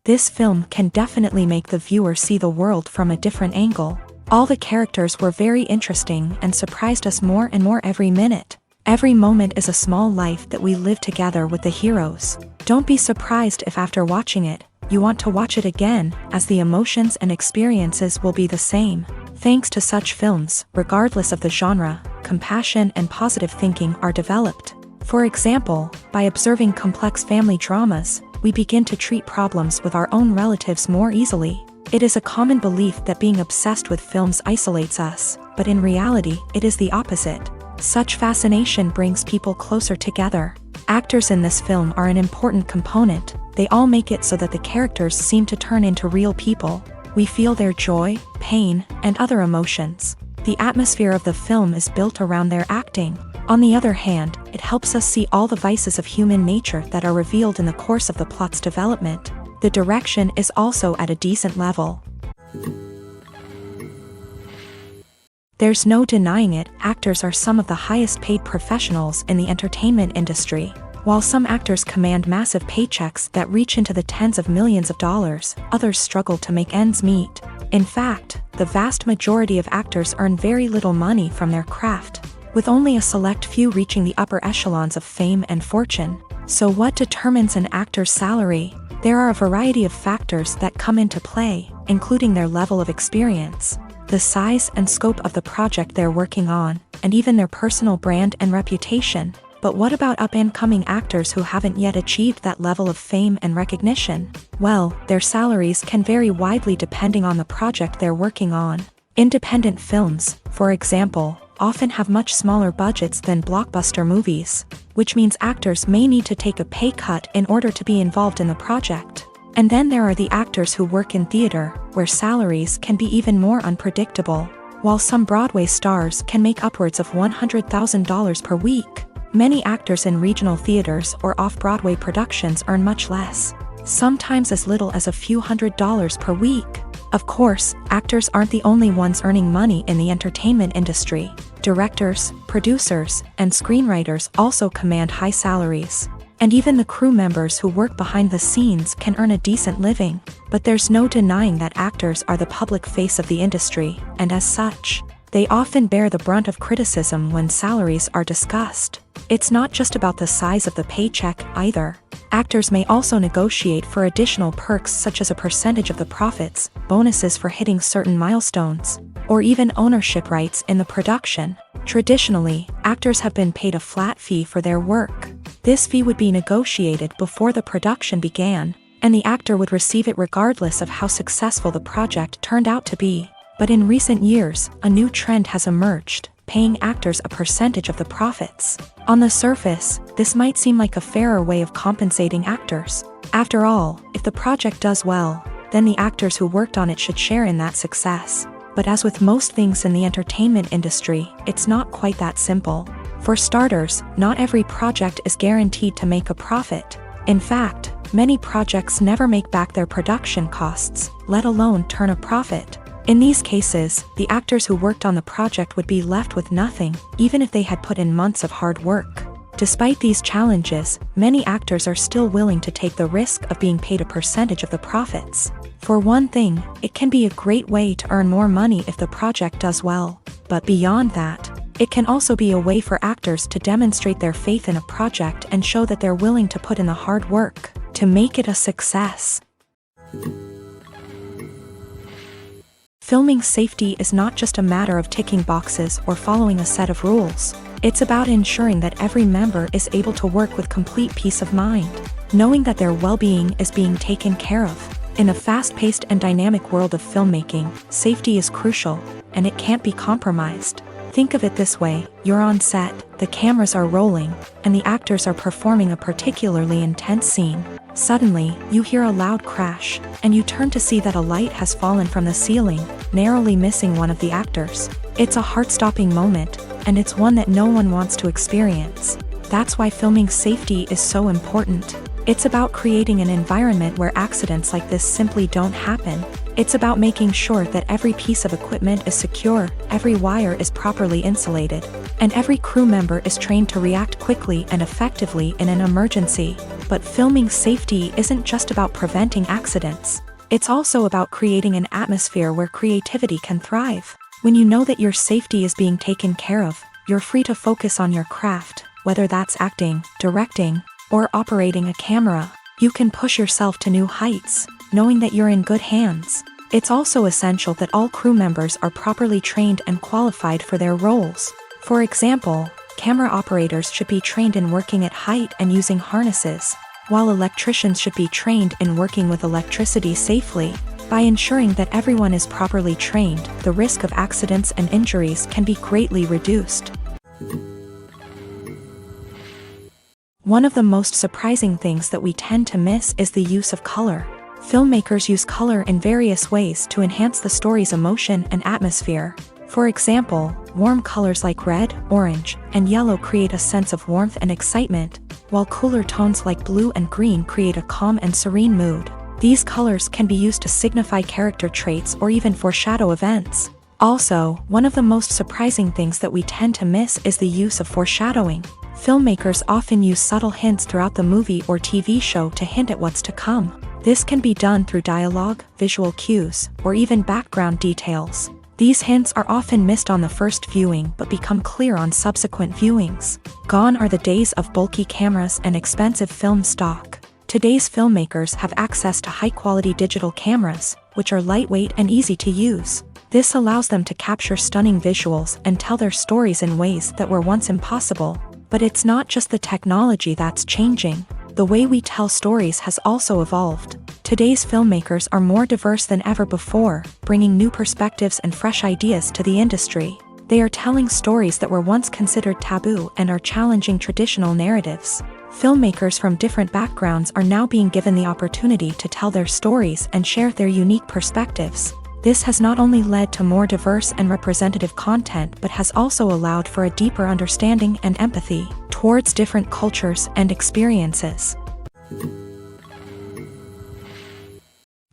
This film can definitely make the viewer see the world from a different angle. All the characters were very interesting and surprised us more and more every minute. Every moment is a small life that we live together with the heroes. Don't be surprised if after watching it, you want to watch it again, as the emotions and experiences will be the same. Thanks to such films, regardless of the genre, compassion and positive thinking are developed. For example, by observing complex family dramas, we begin to treat problems with our own relatives more easily. It is a common belief that being obsessed with films isolates us, but in reality, it is the opposite. Such fascination brings people closer together. Actors in this film are an important component. They all make it so that the characters seem to turn into real people. We feel their joy, pain, and other emotions. The atmosphere of the film is built around their acting. On the other hand, it helps us see all the vices of human nature that are revealed in the course of the plot's development. The direction is also at a decent level. There's no denying it, actors are some of the highest paid professionals in the entertainment industry. While some actors command massive paychecks that reach into the tens of millions of dollars, others struggle to make ends meet. In fact, the vast majority of actors earn very little money from their craft, with only a select few reaching the upper echelons of fame and fortune. So what determines an actor's salary? There are a variety of factors that come into play, including their level of experience, the size and scope of the project they're working on, and even their personal brand and reputation. But what about up-and-coming actors who haven't yet achieved that level of fame and recognition? Well, their salaries can vary widely depending on the project they're working on. Independent films, for example, often have much smaller budgets than blockbuster movies, which means actors may need to take a pay cut in order to be involved in the project. And then there are the actors who work in theater, where salaries can be even more unpredictable. While some Broadway stars can make upwards of $100,000 per week, many actors in regional theaters or off-Broadway productions earn much less, sometimes as little as a few $100s per week. Of course, actors aren't the only ones earning money in the entertainment industry. Directors, producers, and screenwriters also command high salaries. And even the crew members who work behind the scenes can earn a decent living. But there's no denying that actors are the public face of the industry, and as such, they often bear the brunt of criticism when salaries are discussed. It's not just about the size of the paycheck, either. Actors may also negotiate for additional perks such as a percentage of the profits, bonuses for hitting certain milestones, or even ownership rights in the production. Traditionally, actors have been paid a flat fee for their work. This fee would be negotiated before the production began, and the actor would receive it regardless of how successful the project turned out to be. But in recent years, a new trend has emerged, paying actors a percentage of the profits. On the surface, this might seem like a fairer way of compensating actors. After all, if the project does well, then the actors who worked on it should share in that success. But as with most things in the entertainment industry, it's not quite that simple. For starters, not every project is guaranteed to make a profit. In fact, many projects never make back their production costs, let alone turn a profit. In these cases, the actors who worked on the project would be left with nothing, even if they had put in months of hard work. Despite these challenges, many actors are still willing to take the risk of being paid a percentage of the profits. For one thing, it can be a great way to earn more money if the project does well. But beyond that, it can also be a way for actors to demonstrate their faith in a project and show that they're willing to put in the hard work to make it a success. Filming safety is not just a matter of ticking boxes or following a set of rules. It's about ensuring that every member is able to work with complete peace of mind, knowing that their well-being is being taken care of. In a fast-paced and dynamic world of filmmaking, safety is crucial, and it can't be compromised. Think of it this way: you're on set, the cameras are rolling, and the actors are performing a particularly intense scene. Suddenly, you hear a loud crash, and you turn to see that a light has fallen from the ceiling, narrowly missing one of the actors. It's a heart-stopping moment, and it's one that no one wants to experience. That's why filming safety is so important. It's about creating an environment where accidents like this simply don't happen. It's about making sure that every piece of equipment is secure, every wire is properly insulated, and every crew member is trained to react quickly and effectively in an emergency. But filming safety isn't just about preventing accidents. It's also about creating an atmosphere where creativity can thrive. When you know that your safety is being taken care of, you're free to focus on your craft, whether that's acting, directing, or operating a camera. You can push yourself to new heights, knowing that you're in good hands. It's also essential that all crew members are properly trained and qualified for their roles. For example, camera operators should be trained in working at height and using harnesses, while electricians should be trained in working with electricity safely. By ensuring that everyone is properly trained, the risk of accidents and injuries can be greatly reduced. One of the most surprising things that we tend to miss is the use of color. Filmmakers use color in various ways to enhance the story's emotion and atmosphere. For example, warm colors like red, orange, and yellow create a sense of warmth and excitement, while cooler tones like blue and green create a calm and serene mood. These colors can be used to signify character traits or even foreshadow events. Also, one of the most surprising things that we tend to miss is the use of foreshadowing. Filmmakers often use subtle hints throughout the movie or TV show to hint at what's to come. This can be done through dialogue, visual cues, or even background details. These hints are often missed on the first viewing but become clear on subsequent viewings. Gone are the days of bulky cameras and expensive film stock. Today's filmmakers have access to high-quality digital cameras, which are lightweight and easy to use. This allows them to capture stunning visuals and tell their stories in ways that were once impossible. But it's not just the technology that's changing. The way we tell stories has also evolved. Today's filmmakers are more diverse than ever before, bringing new perspectives and fresh ideas to the industry. They are telling stories that were once considered taboo and are challenging traditional narratives. Filmmakers from different backgrounds are now being given the opportunity to tell their stories and share their unique perspectives. This has not only led to more diverse and representative content but has also allowed for a deeper understanding and empathy towards different cultures and experiences.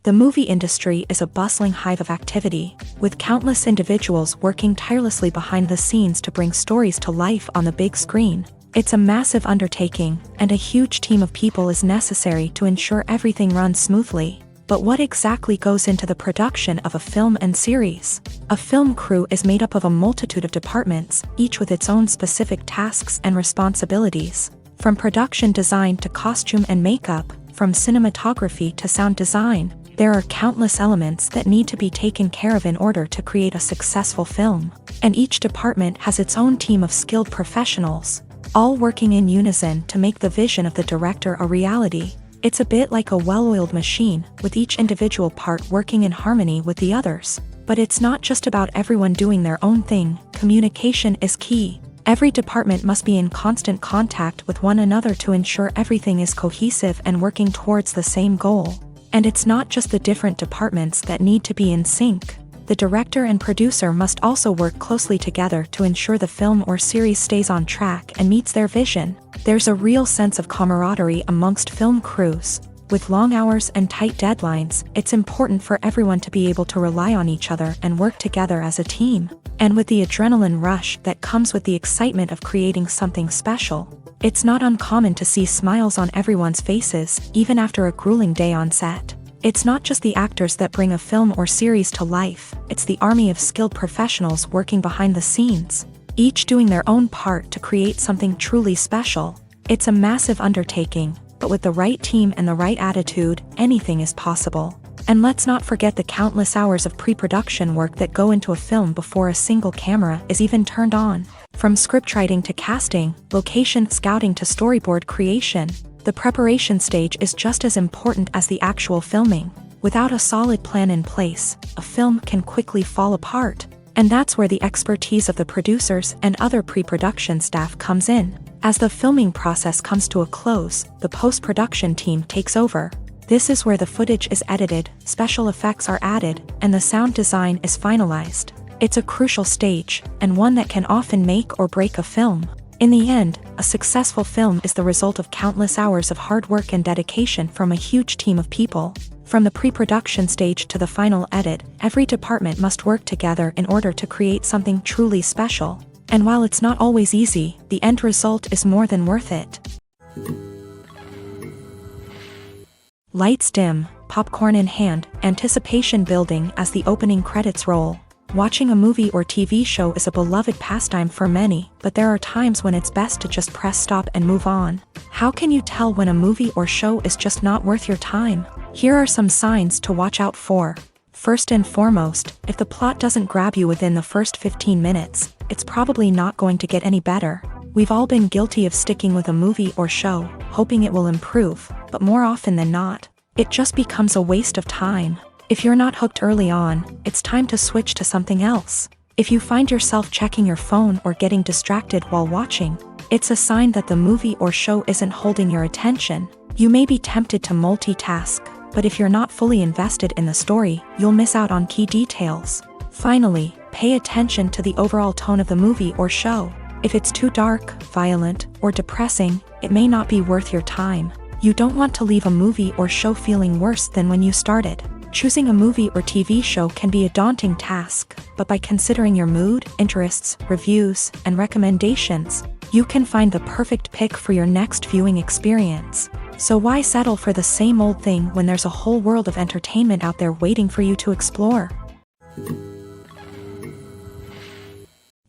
The movie industry is a bustling hive of activity, with countless individuals working tirelessly behind the scenes to bring stories to life on the big screen. It's a massive undertaking, and a huge team of people is necessary to ensure everything runs smoothly. But what exactly goes into the production of a film and series? A film crew is made up of a multitude of departments, each with its own specific tasks and responsibilities. From production design to costume and makeup, from cinematography to sound design, there are countless elements that need to be taken care of in order to create a successful film. And each department has its own team of skilled professionals, all working in unison to make the vision of the director a reality. It's a bit like a well-oiled machine, with each individual part working in harmony with the others. But it's not just about everyone doing their own thing. Communication is key. Every department must be in constant contact with one another to ensure everything is cohesive and working towards the same goal. And it's not just the different departments that need to be in sync. The director and producer must also work closely together to ensure the film or series stays on track and meets their vision. There's a real sense of camaraderie amongst film crews. With long hours and tight deadlines, it's important for everyone to be able to rely on each other and work together as a team. And with the adrenaline rush that comes with the excitement of creating something special, it's not uncommon to see smiles on everyone's faces, even after a grueling day on set. It's not just the actors that bring a film or series to life, it's the army of skilled professionals working behind the scenes, each doing their own part to create something truly special. It's a massive undertaking, but with the right team and the right attitude, anything is possible. And let's not forget the countless hours of pre-production work that go into a film before a single camera is even turned on. From scriptwriting to casting, location scouting to storyboard creation, the preparation stage is just as important as the actual filming. Without a solid plan in place, a film can quickly fall apart. And that's where the expertise of the producers and other pre-production staff comes in. As the filming process comes to a close, the post-production team takes over. This is where the footage is edited, special effects are added, and the sound design is finalized. It's a crucial stage, and one that can often make or break a film. In the end, a successful film is the result of countless hours of hard work and dedication from a huge team of people. From the pre-production stage to the final edit, every department must work together in order to create something truly special. And while it's not always easy, the end result is more than worth it. Lights dim, popcorn in hand, anticipation building as the opening credits roll. Watching a movie or TV show is a beloved pastime for many, but there are times when it's best to just press stop and move on. How can you tell when a movie or show is just not worth your time? Here are some signs to watch out for. First and foremost, if the plot doesn't grab you within the first 15 minutes, it's probably not going to get any better. We've all been guilty of sticking with a movie or show, hoping it will improve, but more often than not, it just becomes a waste of time. If you're not hooked early on, it's time to switch to something else. If you find yourself checking your phone or getting distracted while watching, it's a sign that the movie or show isn't holding your attention. You may be tempted to multitask, but if you're not fully invested in the story, you'll miss out on key details. Finally, pay attention to the overall tone of the movie or show. If it's too dark, violent, or depressing, it may not be worth your time. You don't want to leave a movie or show feeling worse than when you started. Choosing a movie or TV show can be a daunting task, but by considering your mood, interests, reviews, and recommendations, you can find the perfect pick for your next viewing experience. So why settle for the same old thing when there's a whole world of entertainment out there waiting for you to explore?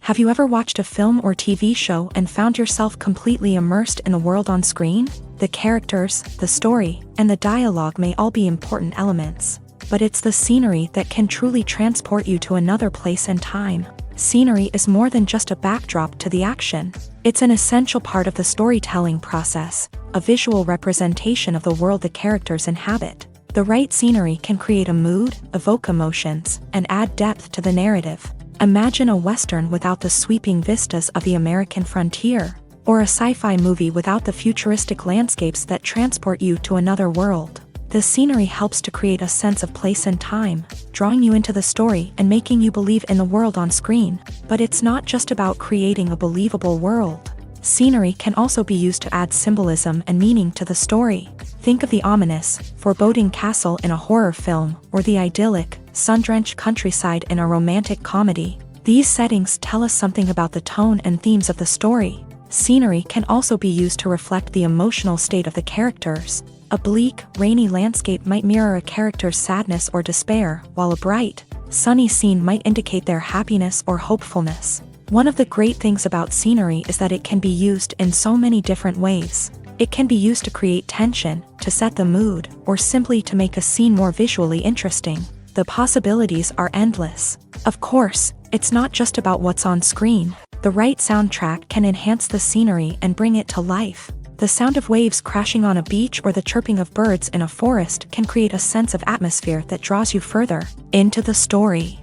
Have you ever watched a film or TV show and found yourself completely immersed in the world on screen? The characters, the story, and the dialogue may all be important elements, but it's the scenery that can truly transport you to another place and time. Scenery is more than just a backdrop to the action. It's an essential part of the storytelling process, a visual representation of the world the characters inhabit. The right scenery can create a mood, evoke emotions, and add depth to the narrative. Imagine a Western without the sweeping vistas of the American frontier, or a sci-fi movie without the futuristic landscapes that transport you to another world. The scenery helps to create a sense of place and time, drawing you into the story and making you believe in the world on screen. But it's not just about creating a believable world. Scenery can also be used to add symbolism and meaning to the story. Think of the ominous, foreboding castle in a horror film, or the idyllic, sun-drenched countryside in a romantic comedy. These settings tell us something about the tone and themes of the story. Scenery can also be used to reflect the emotional state of the characters. A bleak, rainy landscape might mirror a character's sadness or despair, while a bright, sunny scene might indicate their happiness or hopefulness. One of the great things about scenery is that it can be used in so many different ways. It can be used to create tension, to set the mood, or simply to make a scene more visually interesting. The possibilities are endless. Of course, it's not just about what's on screen. The right soundtrack can enhance the scenery and bring it to life. The sound of waves crashing on a beach or the chirping of birds in a forest can create a sense of atmosphere that draws you further into the story.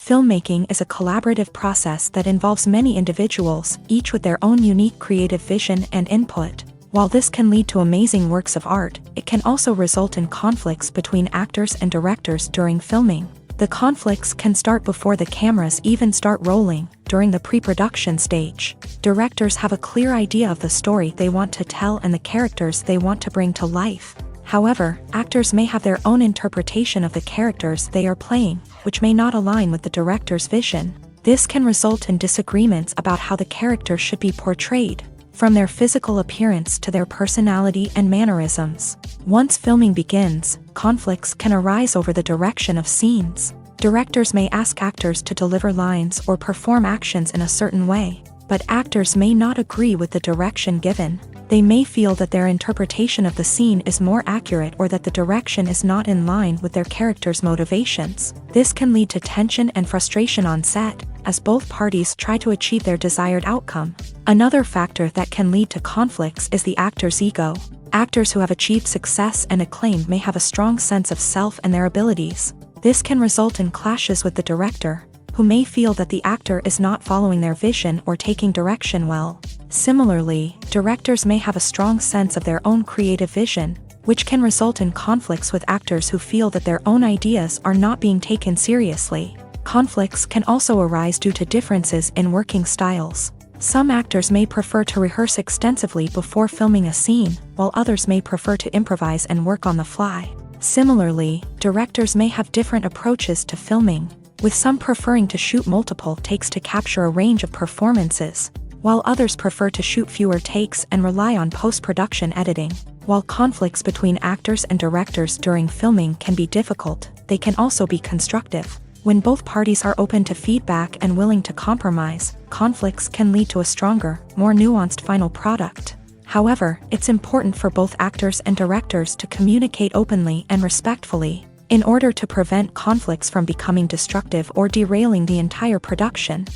Filmmaking is a collaborative process that involves many individuals, each with their own unique creative vision and input. While this can lead to amazing works of art, it can also result in conflicts between actors and directors during filming. The conflicts can start before the cameras even start rolling, during the pre-production stage. Directors have a clear idea of the story they want to tell and the characters they want to bring to life. However, actors may have their own interpretation of the characters they are playing, which may not align with the director's vision. This can result in disagreements about how the characters should be portrayed, from their physical appearance to their personality and mannerisms. Once filming begins, conflicts can arise over the direction of scenes. Directors may ask actors to deliver lines or perform actions in a certain way, but actors may not agree with the direction given. They may feel that their interpretation of the scene is more accurate or that the direction is not in line with their character's motivations. This can lead to tension and frustration on set, as both parties try to achieve their desired outcome. Another factor that can lead to conflicts is the actor's ego. Actors who have achieved success and acclaim may have a strong sense of self and their abilities. This can result in clashes with the director, who may feel that the actor is not following their vision or taking direction well. Similarly, directors may have a strong sense of their own creative vision, which can result in conflicts with actors who feel that their own ideas are not being taken seriously. Conflicts can also arise due to differences in working styles. Some actors may prefer to rehearse extensively before filming a scene, while others may prefer to improvise and work on the fly. Similarly, directors may have different approaches to filming, with some preferring to shoot multiple takes to capture a range of performances, while others prefer to shoot fewer takes and rely on post-production editing. While conflicts between actors and directors during filming can be difficult, they can also be constructive. When both parties are open to feedback and willing to compromise, conflicts can lead to a stronger, more nuanced final product. However, it's important for both actors and directors to communicate openly and respectfully, in order to prevent conflicts from becoming destructive or derailing the entire production.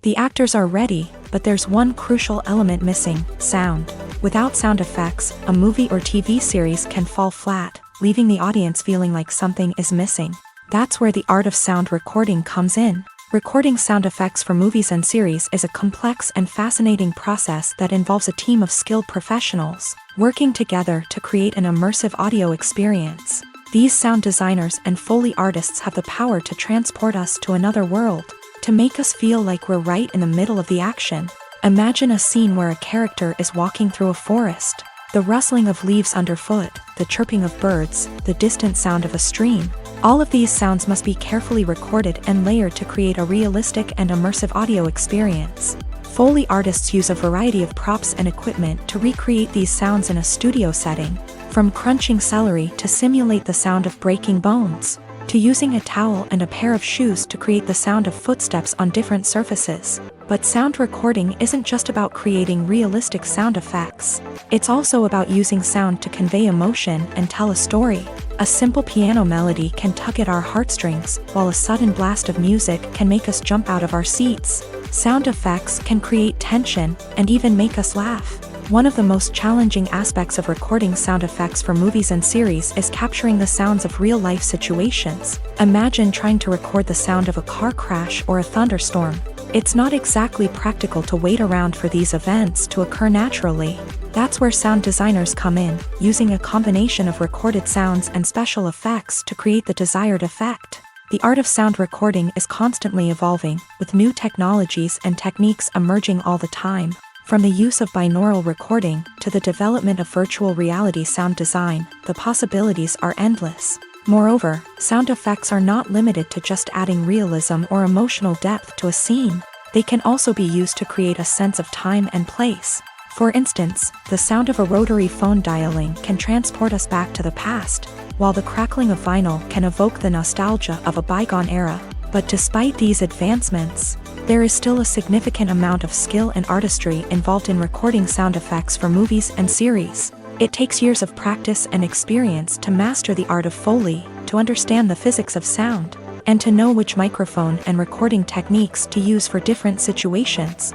The actors are ready, but there's one crucial element missing: sound. Without sound effects, a movie or TV series can fall flat, leaving the audience feeling like something is missing. That's where the art of sound recording comes in. Recording sound effects for movies and series is a complex and fascinating process that involves a team of skilled professionals working together to create an immersive audio experience. These sound designers and Foley artists have the power to transport us to another world, to make us feel like we're right in the middle of the action. Imagine a scene where a character is walking through a forest. The rustling of leaves underfoot, the chirping of birds, the distant sound of a stream. All of these sounds must be carefully recorded and layered to create a realistic and immersive audio experience. Foley artists use a variety of props and equipment to recreate these sounds in a studio setting, from crunching celery to simulate the sound of breaking bones, to using a towel and a pair of shoes to create the sound of footsteps on different surfaces. But sound recording isn't just about creating realistic sound effects. It's also about using sound to convey emotion and tell a story. A simple piano melody can tug at our heartstrings, while a sudden blast of music can make us jump out of our seats. Sound effects can create tension and even make us laugh. One of the most challenging aspects of recording sound effects for movies and series is capturing the sounds of real-life situations. Imagine trying to record the sound of a car crash or a thunderstorm. It's not exactly practical to wait around for these events to occur naturally. That's where sound designers come in, using a combination of recorded sounds and special effects to create the desired effect. The art of sound recording is constantly evolving, with new technologies and techniques emerging all the time. From the use of binaural recording to the development of virtual reality sound design, the possibilities are endless. Moreover, sound effects are not limited to just adding realism or emotional depth to a scene. They can also be used to create a sense of time and place. For instance, the sound of a rotary phone dialing can transport us back to the past, while the crackling of vinyl can evoke the nostalgia of a bygone era. But despite these advancements, there is still a significant amount of skill and artistry involved in recording sound effects for movies and series. It takes years of practice and experience to master the art of Foley, to understand the physics of sound, and to know which microphone and recording techniques to use for different situations.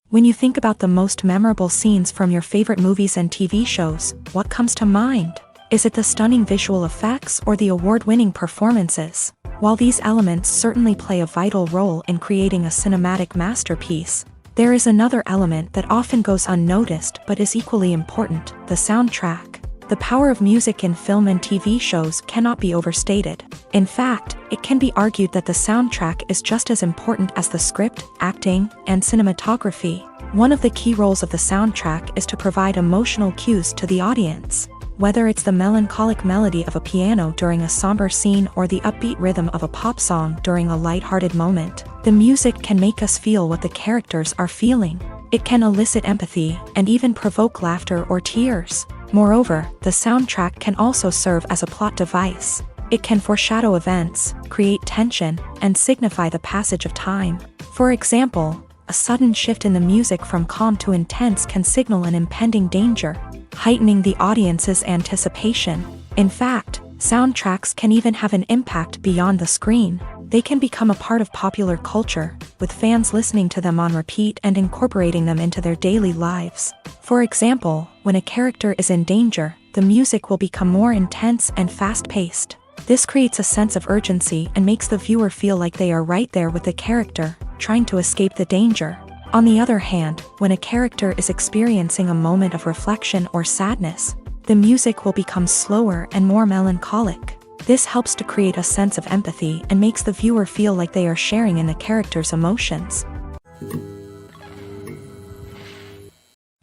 When you think about the most memorable scenes from your favorite movies and TV shows, what comes to mind? Is it the stunning visual effects or the award-winning performances? While these elements certainly play a vital role in creating a cinematic masterpiece, there is another element that often goes unnoticed but is equally important: the soundtrack. The power of music in film and TV shows cannot be overstated. In fact, it can be argued that the soundtrack is just as important as the script, acting, and cinematography. One of the key roles of the soundtrack is to provide emotional cues to the audience. Whether it's the melancholic melody of a piano during a somber scene or the upbeat rhythm of a pop song during a lighthearted moment, the music can make us feel what the characters are feeling. It can elicit empathy and even provoke laughter or tears. Moreover, the soundtrack can also serve as a plot device. It can foreshadow events, create tension, and signify the passage of time. For example, a sudden shift in the music from calm to intense can signal an impending danger, heightening the audience's anticipation. In fact, soundtracks can even have an impact beyond the screen. They can become a part of popular culture, with fans listening to them on repeat and incorporating them into their daily lives. For example, when a character is in danger, the music will become more intense and fast-paced. This creates a sense of urgency and makes the viewer feel like they are right there with the character, trying to escape the danger. On the other hand, when a character is experiencing a moment of reflection or sadness, the music will become slower and more melancholic. This helps to create a sense of empathy and makes the viewer feel like they are sharing in the character's emotions.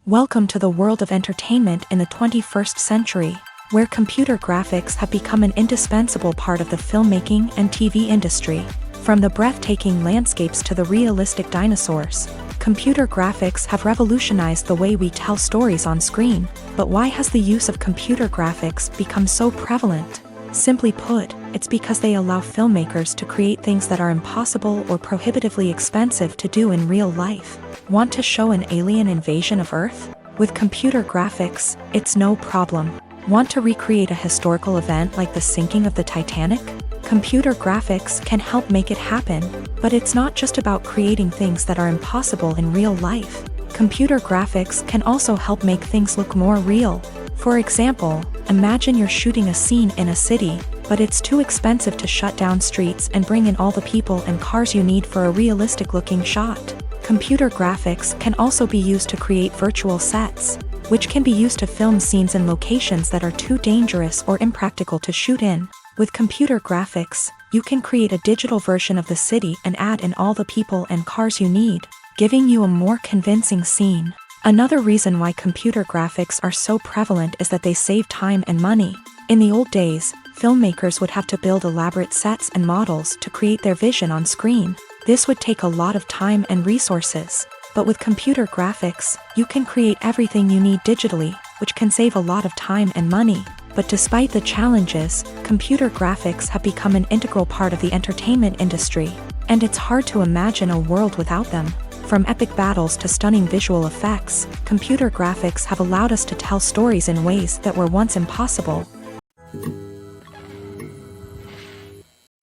Welcome to the world of entertainment in the 21st century, where computer graphics have become an indispensable part of the filmmaking and TV industry. From the breathtaking landscapes to the realistic dinosaurs, computer graphics have revolutionized the way we tell stories on screen. But why has the use of computer graphics become so prevalent? Simply put, it's because they allow filmmakers to create things that are impossible or prohibitively expensive to do in real life. Want to show an alien invasion of Earth? With computer graphics, it's no problem. Want to recreate a historical event like the sinking of the Titanic? Computer graphics can help make it happen, but it's not just about creating things that are impossible in real life. Computer graphics can also help make things look more real. For example, imagine you're shooting a scene in a city, but it's too expensive to shut down streets and bring in all the people and cars you need for a realistic-looking shot. Computer graphics can also be used to create virtual sets, which can be used to film scenes in locations that are too dangerous or impractical to shoot in. With computer graphics, you can create a digital version of the city and add in all the people and cars you need, giving you a more convincing scene. Another reason why computer graphics are so prevalent is that they save time and money. In the old days, filmmakers would have to build elaborate sets and models to create their vision on screen. This would take a lot of time and resources. But with computer graphics, you can create everything you need digitally, which can save a lot of time and money. But despite the challenges, computer graphics have become an integral part of the entertainment industry, and it's hard to imagine a world without them. From epic battles to stunning visual effects, computer graphics have allowed us to tell stories in ways that were once impossible.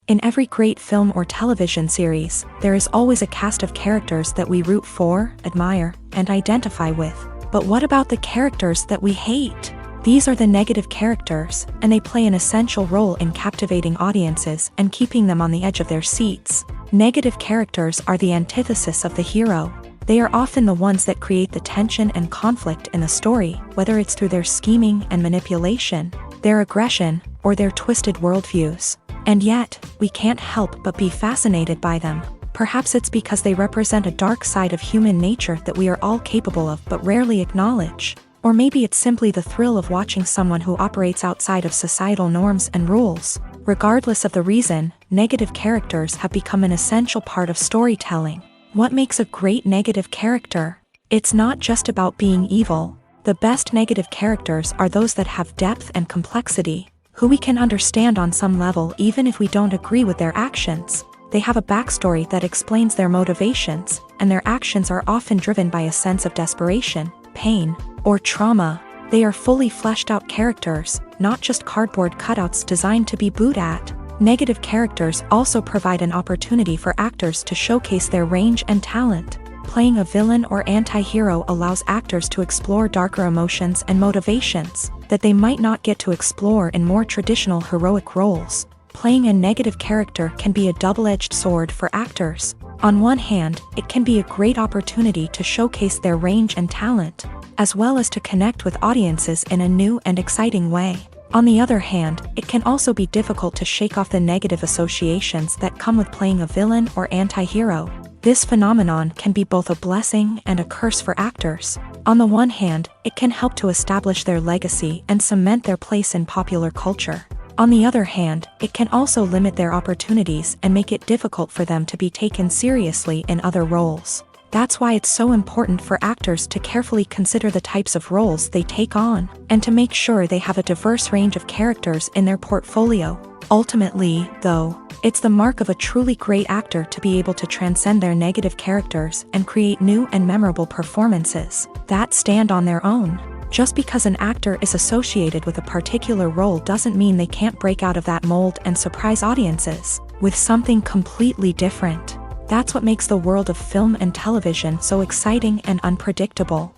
In every great film or television series, there is always a cast of characters that we root for, admire, and identify with. But what about the characters that we hate? These are the negative characters, and they play an essential role in captivating audiences and keeping them on the edge of their seats. Negative characters are the antithesis of the hero. They are often the ones that create the tension and conflict in the story, whether it's through their scheming and manipulation, their aggression, or their twisted worldviews. And yet, we can't help but be fascinated by them. Perhaps it's because they represent a dark side of human nature that we are all capable of but rarely acknowledge. Or maybe it's simply the thrill of watching someone who operates outside of societal norms and rules. Regardless of the reason, negative characters have become an essential part of storytelling. What makes a great negative character? It's not just about being evil. The best negative characters are those that have depth and complexity, who we can understand on some level even if we don't agree with their actions. They have a backstory that explains their motivations, and their actions are often driven by a sense of desperation, pain, or trauma. They are fully fleshed out characters, not just cardboard cutouts designed to be booed at. Negative characters also provide an opportunity for actors to showcase their range and talent. Playing a villain or anti-hero allows actors to explore darker emotions and motivations that they might not get to explore in more traditional heroic roles. Playing a negative character can be a double-edged sword for actors. On one hand, it can be a great opportunity to showcase their range and talent, as well as to connect with audiences in a new and exciting way. On the other hand, it can also be difficult to shake off the negative associations that come with playing a villain or anti-hero. This phenomenon can be both a blessing and a curse for actors. On the one hand, it can help to establish their legacy and cement their place in popular culture. On the other hand, it can also limit their opportunities and make it difficult for them to be taken seriously in other roles. That's why it's so important for actors to carefully consider the types of roles they take on, and to make sure they have a diverse range of characters in their portfolio. Ultimately, though, it's the mark of a truly great actor to be able to transcend their negative characters and create new and memorable performances that stand on their own. Just because an actor is associated with a particular role doesn't mean they can't break out of that mold and surprise audiences with something completely different. That's what makes the world of film and television so exciting and unpredictable.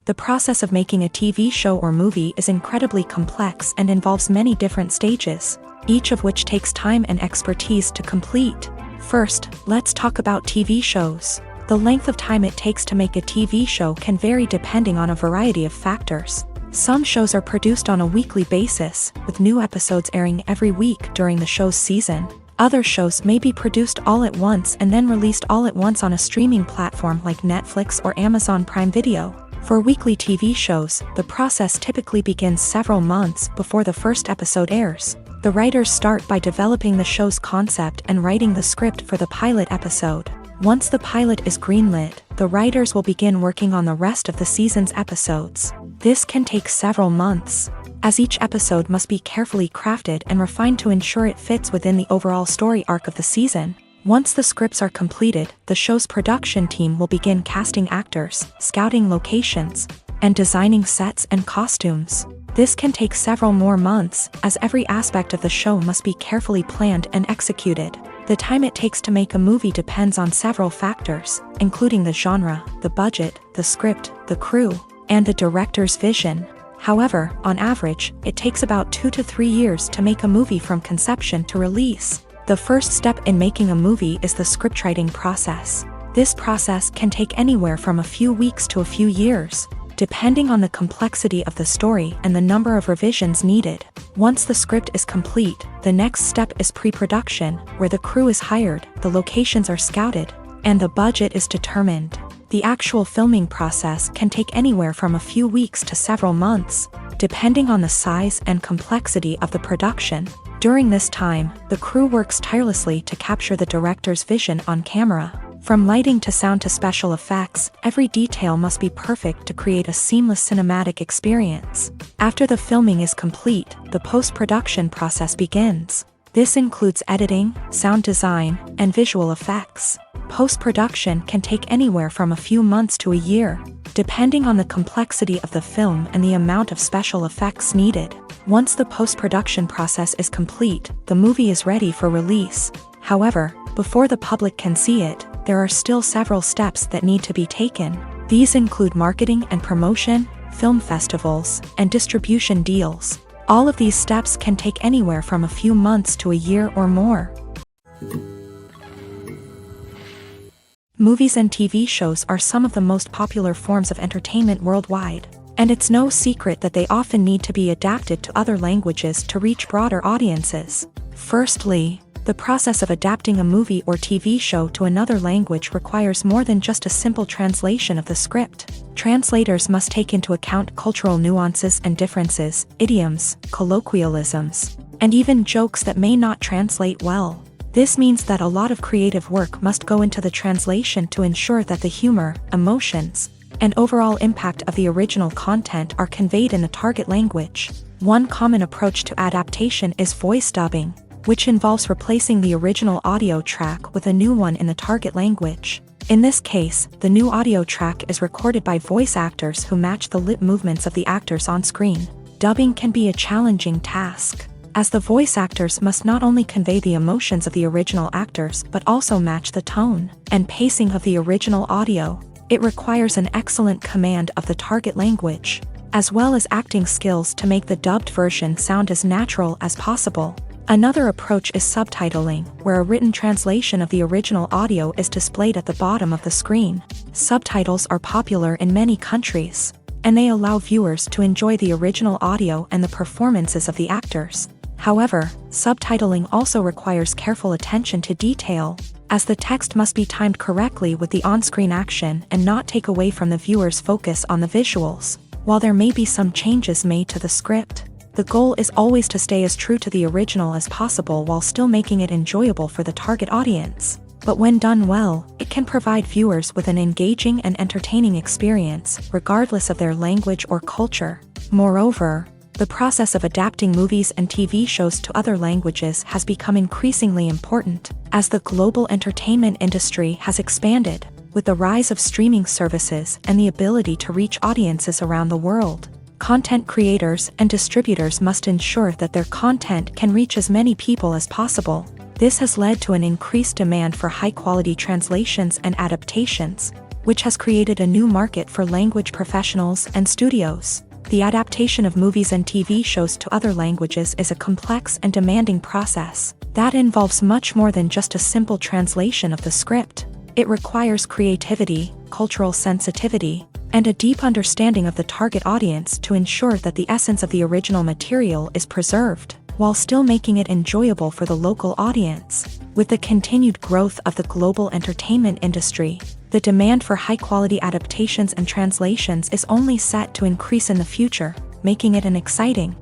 The process of making a TV show or movie is incredibly complex and involves many different stages, each of which takes time and expertise to complete. First, let's talk about TV shows. The length of time it takes to make a TV show can vary depending on a variety of factors. Some shows are produced on a weekly basis, with new episodes airing every week during the show's season. Other shows may be produced all at once and then released all at once on a streaming platform like Netflix or Amazon Prime Video. For weekly TV shows, the process typically begins several months before the first episode airs. The writers start by developing the show's concept and writing the script for the pilot episode. Once the pilot is greenlit, the writers will begin working on the rest of the season's episodes. This can take several months, as each episode must be carefully crafted and refined to ensure it fits within the overall story arc of the season. Once the scripts are completed, the show's production team will begin casting actors, scouting locations, and designing sets and costumes. This can take several more months, as every aspect of the show must be carefully planned and executed. The time it takes to make a movie depends on several factors, including the genre, the budget, the script, the crew, and the director's vision. However, on average, it takes about 2 to 3 years to make a movie from conception to release. The first step in making a movie is the scriptwriting process. This process can take anywhere from a few weeks to a few years, depending on the complexity of the story and the number of revisions needed. Once the script is complete, the next step is pre-production, where the crew is hired, the locations are scouted, and the budget is determined. The actual filming process can take anywhere from a few weeks to several months, depending on the size and complexity of the production. During this time, the crew works tirelessly to capture the director's vision on camera. From lighting to sound to special effects, every detail must be perfect to create a seamless cinematic experience. After the filming is complete, the post-production process begins. This includes editing, sound design, and visual effects. Post-production can take anywhere from a few months to a year, depending on the complexity of the film and the amount of special effects needed. Once the post-production process is complete, the movie is ready for release. However, before the public can see it, there are still several steps that need to be taken. These include marketing and promotion, film festivals, and distribution deals. All of these steps can take anywhere from a few months to a year or more. Movies and TV shows are some of the most popular forms of entertainment worldwide, and it's no secret that they often need to be adapted to other languages to reach broader audiences. Firstly, the process of adapting a movie or TV show to another language requires more than just a simple translation of the script. Translators must take into account cultural nuances and differences, idioms, colloquialisms, and even jokes that may not translate well. This means that a lot of creative work must go into the translation to ensure that the humor, emotions, and overall impact of the original content are conveyed in the target language. One common approach to adaptation is voice dubbing, which involves replacing the original audio track with a new one in the target language. In this case, the new audio track is recorded by voice actors who match the lip movements of the actors on screen. Dubbing can be a challenging task, as the voice actors must not only convey the emotions of the original actors but also match the tone and pacing of the original audio. It requires an excellent command of the target language, as well as acting skills to make the dubbed version sound as natural as possible. Another approach is subtitling, where a written translation of the original audio is displayed at the bottom of the screen. Subtitles are popular in many countries, and they allow viewers to enjoy the original audio and the performances of the actors. However, subtitling also requires careful attention to detail, as the text must be timed correctly with the on-screen action and not take away from the viewer's focus on the visuals. While there may be some changes made to the script, the goal is always to stay as true to the original as possible while still making it enjoyable for the target audience. But when done well, it can provide viewers with an engaging and entertaining experience, regardless of their language or culture. Moreover, The process of adapting movies and TV shows to other languages has become increasingly important as the global entertainment industry has expanded, with the rise of streaming services and the ability to reach audiences around the world. Content creators and distributors must ensure that their content can reach as many people as possible. This has led to an increased demand for high-quality translations and adaptations, which has created a new market for language professionals and studios. The adaptation of movies and TV shows to other languages is a complex and demanding process that involves much more than just a simple translation of the script. It requires creativity, cultural sensitivity, and a deep understanding of the target audience to ensure that the essence of the original material is preserved, while still making it enjoyable for the local audience. With the continued growth of the global entertainment industry, the demand for high-quality adaptations and translations is only set to increase in the future, making it an exciting.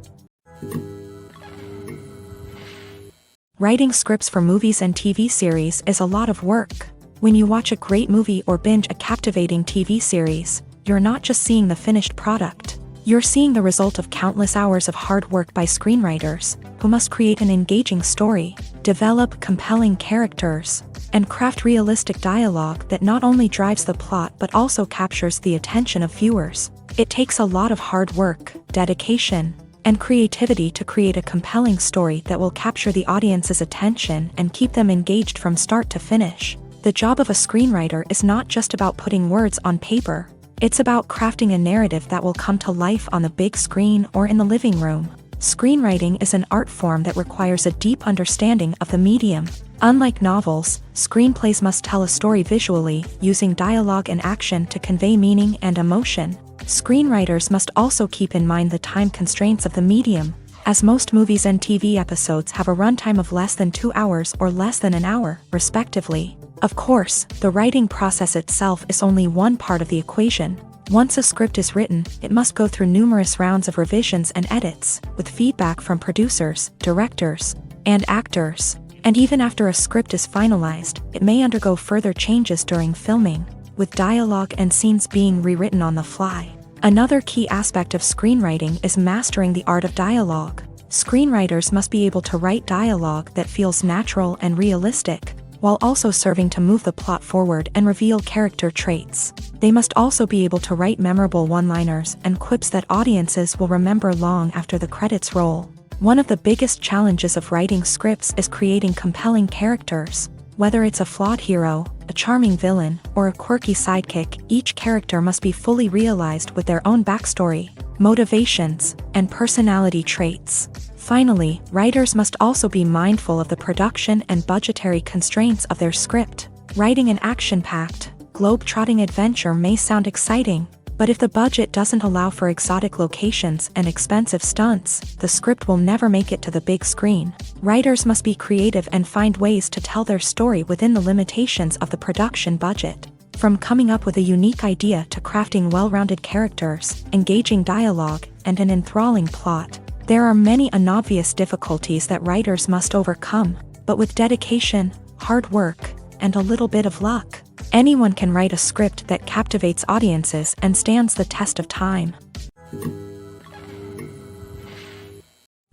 Writing scripts for movies and TV series is a lot of work. When you watch a great movie or binge a captivating TV series, you're not just seeing the finished product. You're seeing the result of countless hours of hard work by screenwriters, who must create an engaging story, develop compelling characters, and craft realistic dialogue that not only drives the plot but also captures the attention of viewers. It takes a lot of hard work, dedication, and creativity to create a compelling story that will capture the audience's attention and keep them engaged from start to finish. The job of a screenwriter is not just about putting words on paper. It's about crafting a narrative that will come to life on the big screen or in the living room. Screenwriting is an art form that requires a deep understanding of the medium. Unlike novels, screenplays must tell a story visually, using dialogue and action to convey meaning and emotion. Screenwriters must also keep in mind the time constraints of the medium, as most movies and TV episodes have a runtime of less than 2 hours or less than an hour, respectively. Of course, the writing process itself is only one part of the equation. Once a script is written, it must go through numerous rounds of revisions and edits, with feedback from producers, directors, and actors. And even after a script is finalized, it may undergo further changes during filming, with dialogue and scenes being rewritten on the fly. Another key aspect of screenwriting is mastering the art of dialogue. Screenwriters must be able to write dialogue that feels natural and realistic, while also serving to move the plot forward and reveal character traits. They must also be able to write memorable one-liners and quips that audiences will remember long after the credits roll. One of the biggest challenges of writing scripts is creating compelling characters. Whether it's a flawed hero, a charming villain, or a quirky sidekick, each character must be fully realized with their own backstory, motivations, and personality traits. Finally, writers must also be mindful of the production and budgetary constraints of their script. Writing an action-packed, globe-trotting adventure may sound exciting, but if the budget doesn't allow for exotic locations and expensive stunts, the script will never make it to the big screen. Writers must be creative and find ways to tell their story within the limitations of the production budget. From coming up with a unique idea to crafting well-rounded characters, engaging dialogue, and an enthralling plot, there are many unobvious difficulties that writers must overcome, but with dedication, hard work, and a little bit of luck, anyone can write a script that captivates audiences and stands the test of time.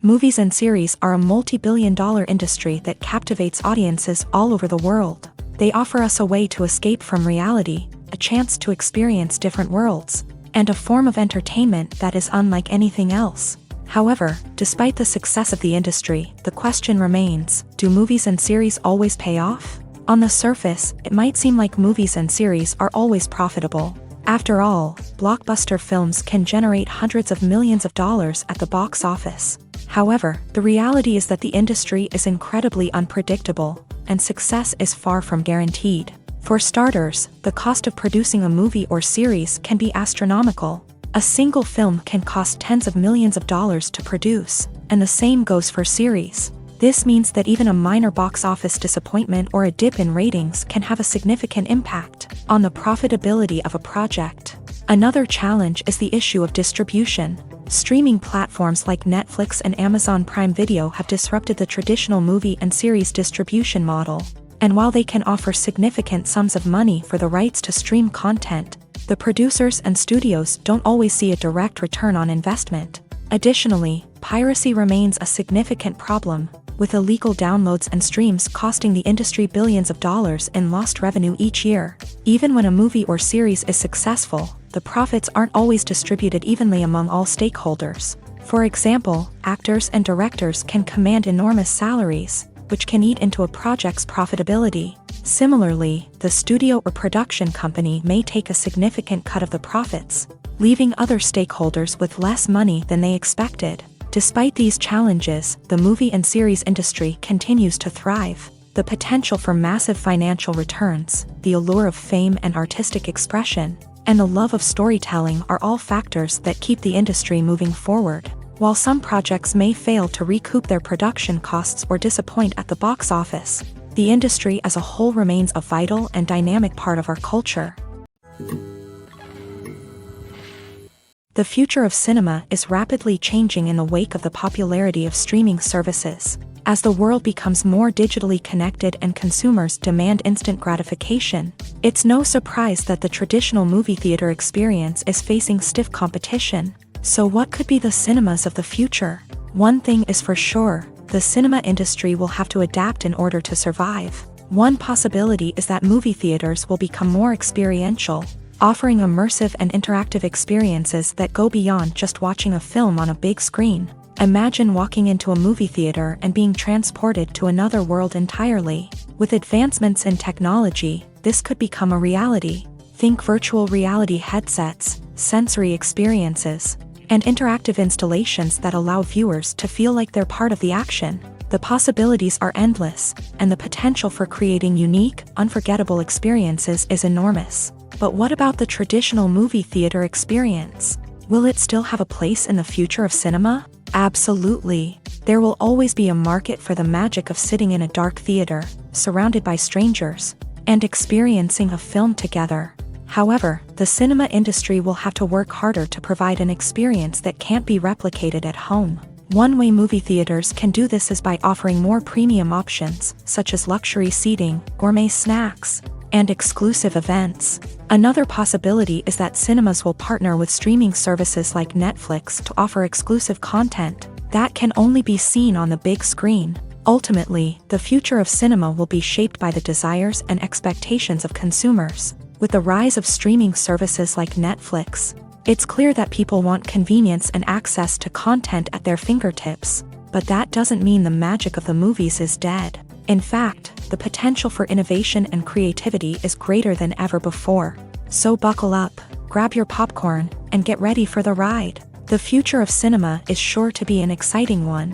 Movies and series are a multi-billion-dollar industry that captivates audiences all over the world. They offer us a way to escape from reality, a chance to experience different worlds, and a form of entertainment that is unlike anything else. However, despite the success of the industry, the question remains, do movies and series always pay off? On the surface, it might seem like movies and series are always profitable. After all, blockbuster films can generate hundreds of millions of dollars at the box office. However, the reality is that the industry is incredibly unpredictable, and success is far from guaranteed. For starters, the cost of producing a movie or series can be astronomical. A single film can cost tens of millions of dollars to produce, and the same goes for series. This means that even a minor box office disappointment or a dip in ratings can have a significant impact on the profitability of a project. Another challenge is the issue of distribution. Streaming platforms like Netflix and Amazon Prime Video have disrupted the traditional movie and series distribution model. And while they can offer significant sums of money for the rights to stream content, the producers and studios don't always see a direct return on investment. Additionally, piracy remains a significant problem, with illegal downloads and streams costing the industry billions of dollars in lost revenue each year. Even when a movie or series is successful, the profits aren't always distributed evenly among all stakeholders. For example, actors and directors can command enormous salaries, which can eat into a project's profitability. Similarly, the studio or production company may take a significant cut of the profits, leaving other stakeholders with less money than they expected. Despite these challenges, the movie and series industry continues to thrive. The potential for massive financial returns, the allure of fame and artistic expression, and the love of storytelling are all factors that keep the industry moving forward. While some projects may fail to recoup their production costs or disappoint at the box office, the industry as a whole remains a vital and dynamic part of our culture. The future of cinema is rapidly changing in the wake of the popularity of streaming services. As the world becomes more digitally connected and consumers demand instant gratification, it's no surprise that the traditional movie theater experience is facing stiff competition. So what could be the cinemas of the future? One thing is for sure, the cinema industry will have to adapt in order to survive. One possibility is that movie theaters will become more experiential, offering immersive and interactive experiences that go beyond just watching a film on a big screen. Imagine walking into a movie theater and being transported to another world entirely. With advancements in technology, this could become a reality. Think virtual reality headsets, sensory experiences, and interactive installations that allow viewers to feel like they're part of the action. The possibilities are endless, and the potential for creating unique, unforgettable experiences is enormous. But what about the traditional movie theater experience? Will it still have a place in the future of cinema? Absolutely. There will always be a market for the magic of sitting in a dark theater, surrounded by strangers, and experiencing a film together. However, the cinema industry will have to work harder to provide an experience that can't be replicated at home. One way movie theaters can do this is by offering more premium options, such as luxury seating, gourmet snacks, and exclusive events. Another possibility is that cinemas will partner with streaming services like Netflix to offer exclusive content that can only be seen on the big screen. Ultimately, the future of cinema will be shaped by the desires and expectations of consumers. With the rise of streaming services like Netflix, it's clear that people want convenience and access to content at their fingertips. But that doesn't mean the magic of the movies is dead. In fact, the potential for innovation and creativity is greater than ever before. So buckle up, grab your popcorn, and get ready for the ride. The future of cinema is sure to be an exciting one.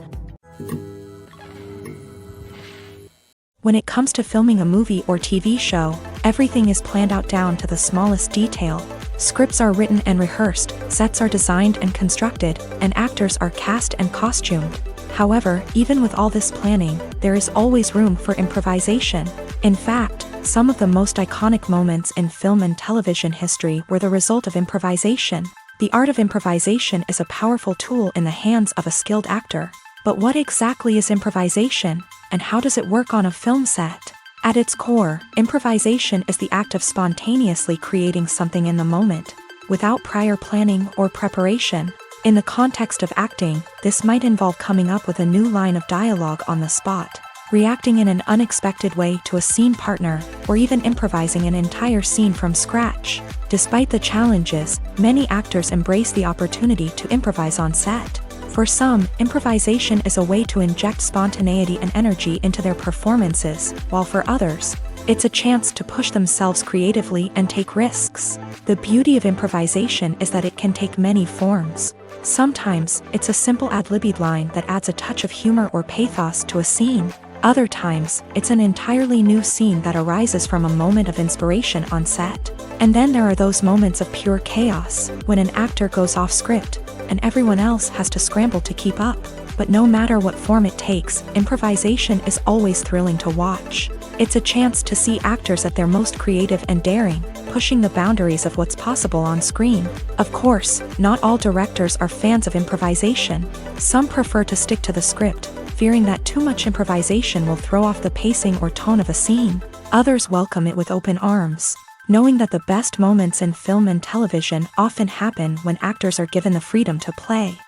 When it comes to filming a movie or TV show, everything is planned out down to the smallest detail. Scripts are written and rehearsed, sets are designed and constructed, and actors are cast and costumed. However, even with all this planning, there is always room for improvisation. In fact, some of the most iconic moments in film and television history were the result of improvisation. The art of improvisation is a powerful tool in the hands of a skilled actor. But what exactly is improvisation, and how does it work on a film set? At its core, improvisation is the act of spontaneously creating something in the moment, without prior planning or preparation. In the context of acting, this might involve coming up with a new line of dialogue on the spot, reacting in an unexpected way to a scene partner, or even improvising an entire scene from scratch. Despite the challenges, many actors embrace the opportunity to improvise on set. For some, improvisation is a way to inject spontaneity and energy into their performances, while for others, it's a chance to push themselves creatively and take risks. The beauty of improvisation is that it can take many forms. Sometimes, it's a simple ad-libbed line that adds a touch of humor or pathos to a scene. Other times, it's an entirely new scene that arises from a moment of inspiration on set. And then there are those moments of pure chaos, when an actor goes off script, and everyone else has to scramble to keep up. But no matter what form it takes, improvisation is always thrilling to watch. It's a chance to see actors at their most creative and daring, pushing the boundaries of what's possible on screen. Of course, not all directors are fans of improvisation. Some prefer to stick to the script, fearing that too much improvisation will throw off the pacing or tone of a scene. Others welcome it with open arms, knowing that the best moments in film and television often happen when actors are given the freedom to play.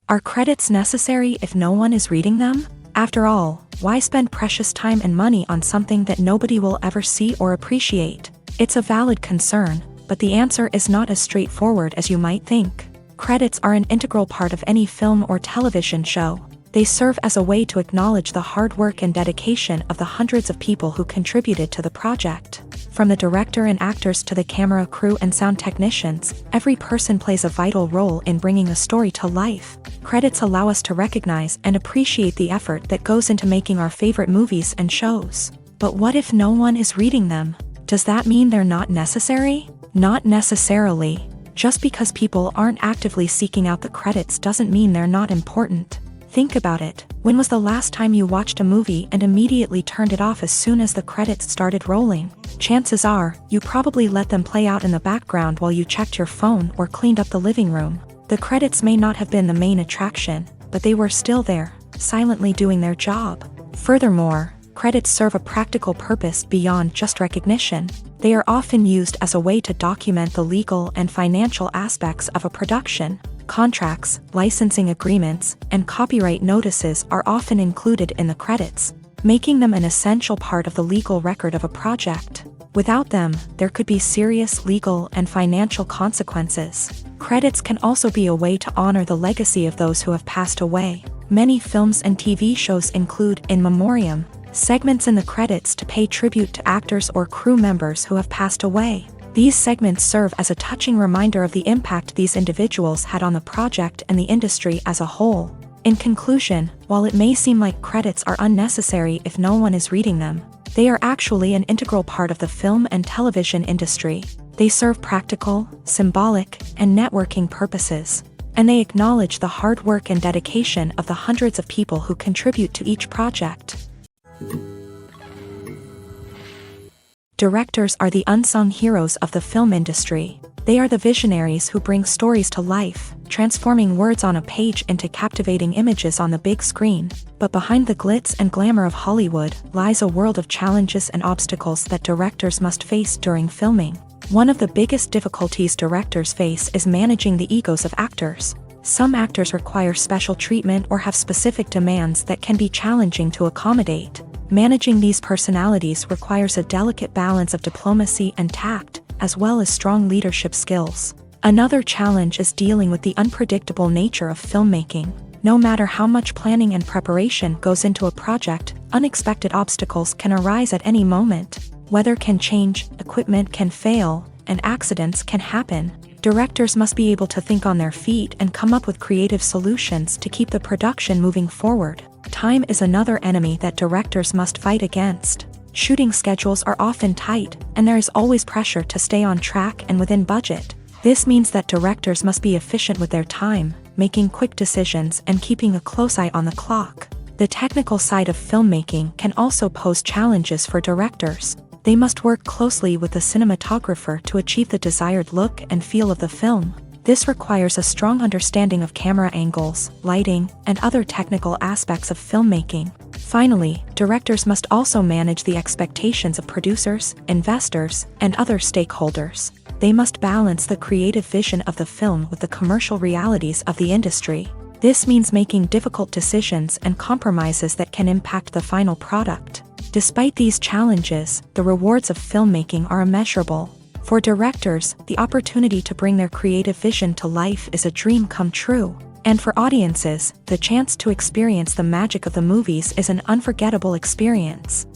Are credits necessary if no one is reading them? After all, why spend precious time and money on something that nobody will ever see or appreciate? It's a valid concern, but the answer is not as straightforward as you might think. Credits are an integral part of any film or television show. They serve as a way to acknowledge the hard work and dedication of the hundreds of people who contributed to the project. From the director and actors to the camera crew and sound technicians, every person plays a vital role in bringing a story to life. Credits allow us to recognize and appreciate the effort that goes into making our favorite movies and shows. But what if no one is reading them? Does that mean they're not necessary? Not necessarily. Just because people aren't actively seeking out the credits doesn't mean they're not important. Think about it. When was the last time you watched a movie and immediately turned it off as soon as the credits started rolling? Chances are, you probably let them play out in the background while you checked your phone or cleaned up the living room. The credits may not have been the main attraction, but they were still there, silently doing their job. Furthermore, credits serve a practical purpose beyond just recognition. They are often used as a way to document the legal and financial aspects of a production. Contracts, licensing agreements, and copyright notices are often included in the credits, making them an essential part of the legal record of a project. Without them, there could be serious legal and financial consequences. Credits can also be a way to honor the legacy of those who have passed away. Many films and TV shows include in memoriam segments in the credits to pay tribute to actors or crew members who have passed away. These segments serve as a touching reminder of the impact these individuals had on the project and the industry as a whole. In conclusion, while it may seem like credits are unnecessary if no one is reading them, they are actually an integral part of the film and television industry. They serve practical, symbolic, and networking purposes, and they acknowledge the hard work and dedication of the hundreds of people who contribute to each project. Directors are the unsung heroes of the film industry. They are the visionaries who bring stories to life, transforming words on a page into captivating images on the big screen. But behind the glitz and glamour of Hollywood lies a world of challenges and obstacles that directors must face during filming. One of the biggest difficulties directors face is managing the egos of actors. Some actors require special treatment or have specific demands that can be challenging to accommodate. Managing these personalities requires a delicate balance of diplomacy and tact, as well as strong leadership skills. Another challenge is dealing with the unpredictable nature of filmmaking. No matter how much planning and preparation goes into a project, unexpected obstacles can arise at any moment. Weather can change, equipment can fail, and accidents can happen. Directors must be able to think on their feet and come up with creative solutions to keep the production moving forward. Time is another enemy that directors must fight against. Shooting schedules are often tight, and there is always pressure to stay on track and within budget. This means that directors must be efficient with their time, making quick decisions and keeping a close eye on the clock. The technical side of filmmaking can also pose challenges for directors. They must work closely with the cinematographer to achieve the desired look and feel of the film. This requires a strong understanding of camera angles, lighting, and other technical aspects of filmmaking. Finally, directors must also manage the expectations of producers, investors, and other stakeholders. They must balance the creative vision of the film with the commercial realities of the industry. This means making difficult decisions and compromises that can impact the final product. Despite these challenges, the rewards of filmmaking are immeasurable. For directors, the opportunity to bring their creative vision to life is a dream come true. And for audiences, the chance to experience the magic of the movies is an unforgettable experience.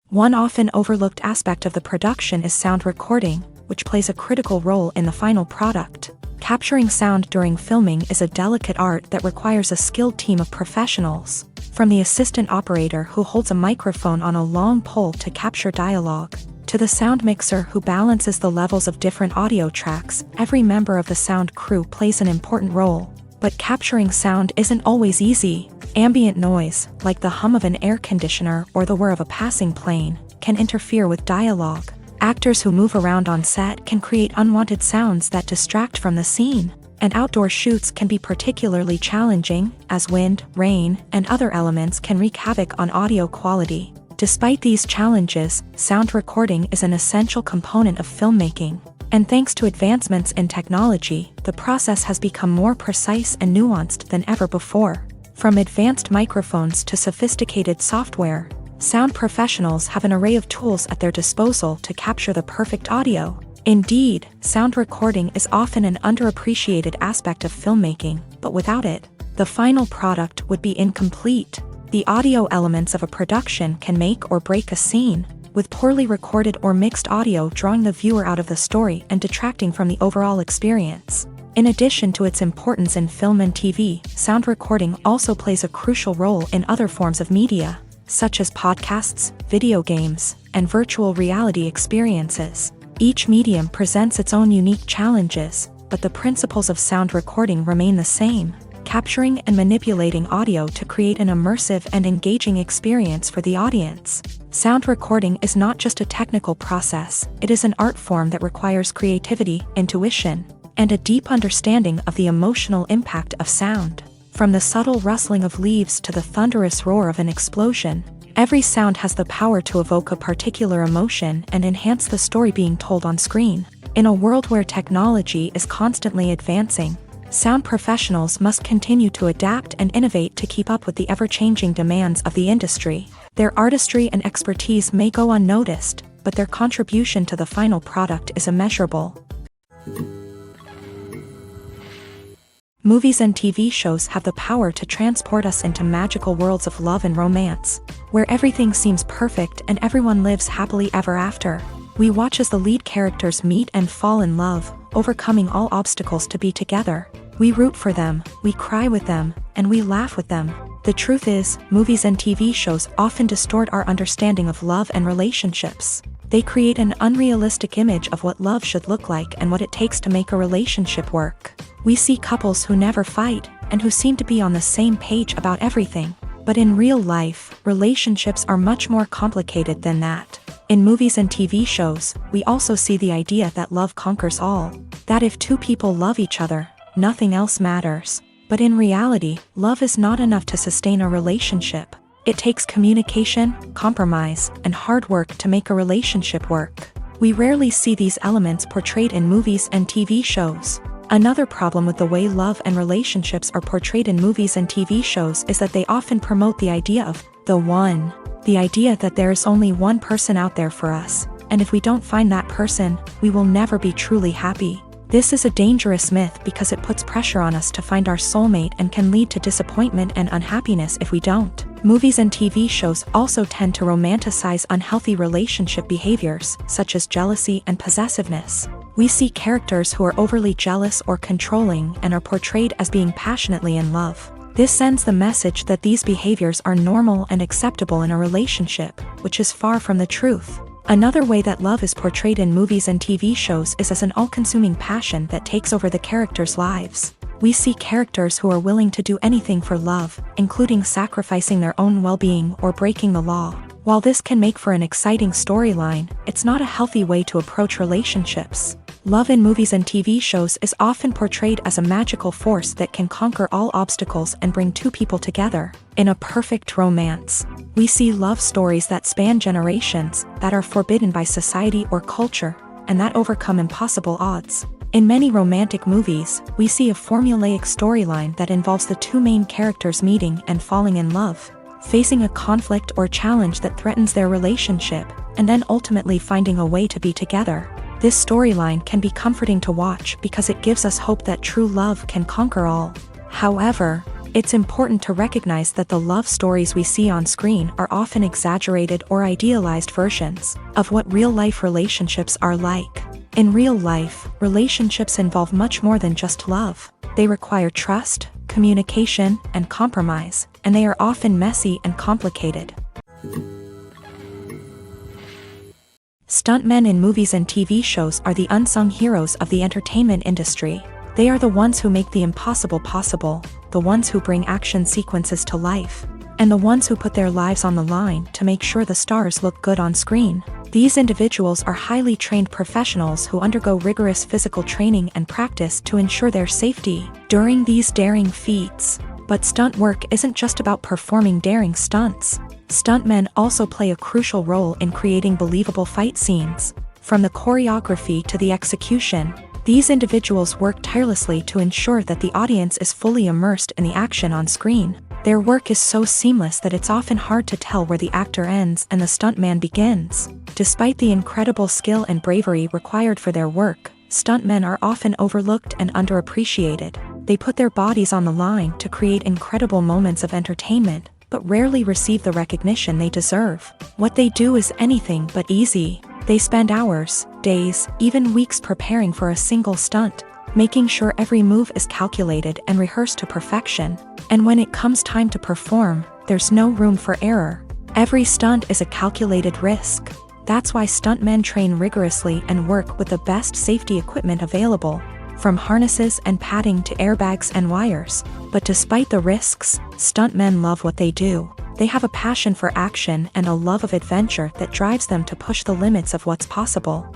One often overlooked aspect of the production is sound recording, which plays a critical role in the final product. Capturing sound during filming is a delicate art that requires a skilled team of professionals. From the assistant operator who holds a microphone on a long pole to capture dialogue, to the sound mixer who balances the levels of different audio tracks, every member of the sound crew plays an important role. But capturing sound isn't always easy. Ambient noise, like the hum of an air conditioner or the whir of a passing plane, can interfere with dialogue. Actors who move around on set can create unwanted sounds that distract from the scene. And outdoor shoots can be particularly challenging, as wind, rain, and other elements can wreak havoc on audio quality. Despite these challenges, sound recording is an essential component of filmmaking. And thanks to advancements in technology, the process has become more precise and nuanced than ever before. From advanced microphones to sophisticated software, sound professionals have an array of tools at their disposal to capture the perfect audio. Indeed, sound recording is often an underappreciated aspect of filmmaking, but without it, the final product would be incomplete. The audio elements of a production can make or break a scene, with poorly recorded or mixed audio drawing the viewer out of the story and detracting from the overall experience. In addition to its importance in film and TV, sound recording also plays a crucial role in other forms of media, such as podcasts, video games, and virtual reality experiences. Each medium presents its own unique challenges, but the principles of sound recording remain the same: capturing and manipulating audio to create an immersive and engaging experience for the audience. Sound recording is not just a technical process, it is an art form that requires creativity, intuition, and a deep understanding of the emotional impact of sound. From the subtle rustling of leaves to the thunderous roar of an explosion, every sound has the power to evoke a particular emotion and enhance the story being told on screen. In a world where technology is constantly advancing, sound professionals must continue to adapt and innovate to keep up with the ever-changing demands of the industry. Their artistry and expertise may go unnoticed, but their contribution to the final product is immeasurable. Movies and TV shows have the power to transport us into magical worlds of love and romance, where everything seems perfect and everyone lives happily ever after. We watch as the lead characters meet and fall in love, overcoming all obstacles to be together. We root for them, we cry with them, and we laugh with them. The truth is, movies and TV shows often distort our understanding of love and relationships. They create an unrealistic image of what love should look like and what it takes to make a relationship work. We see couples who never fight, and who seem to be on the same page about everything. But in real life, relationships are much more complicated than that. In movies and TV shows, we also see the idea that love conquers all. That if two people love each other, nothing else matters. But in reality, love is not enough to sustain a relationship. It takes communication, compromise, and hard work to make a relationship work. We rarely see these elements portrayed in movies and TV shows. Another problem with the way love and relationships are portrayed in movies and TV shows is that they often promote the idea of the one. The idea that there is only one person out there for us, and if we don't find that person, we will never be truly happy. This is a dangerous myth because it puts pressure on us to find our soulmate and can lead to disappointment and unhappiness if we don't. Movies and TV shows also tend to romanticize unhealthy relationship behaviors, such as jealousy and possessiveness. We see characters who are overly jealous or controlling and are portrayed as being passionately in love. This sends the message that these behaviors are normal and acceptable in a relationship, which is far from the truth. Another way that love is portrayed in movies and TV shows is as an all-consuming passion that takes over the characters' lives. We see characters who are willing to do anything for love, including sacrificing their own well-being or breaking the law. While this can make for an exciting storyline, it's not a healthy way to approach relationships. Love in movies and TV shows is often portrayed as a magical force that can conquer all obstacles and bring two people together. In a perfect romance, we see love stories that span generations, that are forbidden by society or culture, and that overcome impossible odds. In many romantic movies, we see a formulaic storyline that involves the two main characters meeting and falling in love, facing a conflict or challenge that threatens their relationship, and then ultimately finding a way to be together. This storyline can be comforting to watch because it gives us hope that true love can conquer all. However, it's important to recognize that the love stories we see on screen are often exaggerated or idealized versions of what real-life relationships are like. In real life, relationships involve much more than just love. They require trust, communication, and compromise, and they are often messy and complicated. Stuntmen in movies and TV shows are the unsung heroes of the entertainment industry. They are the ones who make the impossible possible, the ones who bring action sequences to life, and the ones who put their lives on the line to make sure the stars look good on screen. These individuals are highly trained professionals who undergo rigorous physical training and practice to ensure their safety during these daring feats. But stunt work isn't just about performing daring stunts. Stuntmen also play a crucial role in creating believable fight scenes. From the choreography to the execution, these individuals work tirelessly to ensure that the audience is fully immersed in the action on screen. Their work is so seamless that it's often hard to tell where the actor ends and the stuntman begins. Despite the incredible skill and bravery required for their work, stuntmen are often overlooked and underappreciated. They put their bodies on the line to create incredible moments of entertainment, but rarely receive the recognition they deserve. What they do is anything but easy. They spend hours, days, even weeks preparing for a single stunt, making sure every move is calculated and rehearsed to perfection. And when it comes time to perform, there's no room for error. Every stunt is a calculated risk. That's why stuntmen train rigorously and work with the best safety equipment available, from harnesses and padding to airbags and wires. But despite the risks, stuntmen love what they do. They have a passion for action and a love of adventure that drives them to push the limits of what's possible.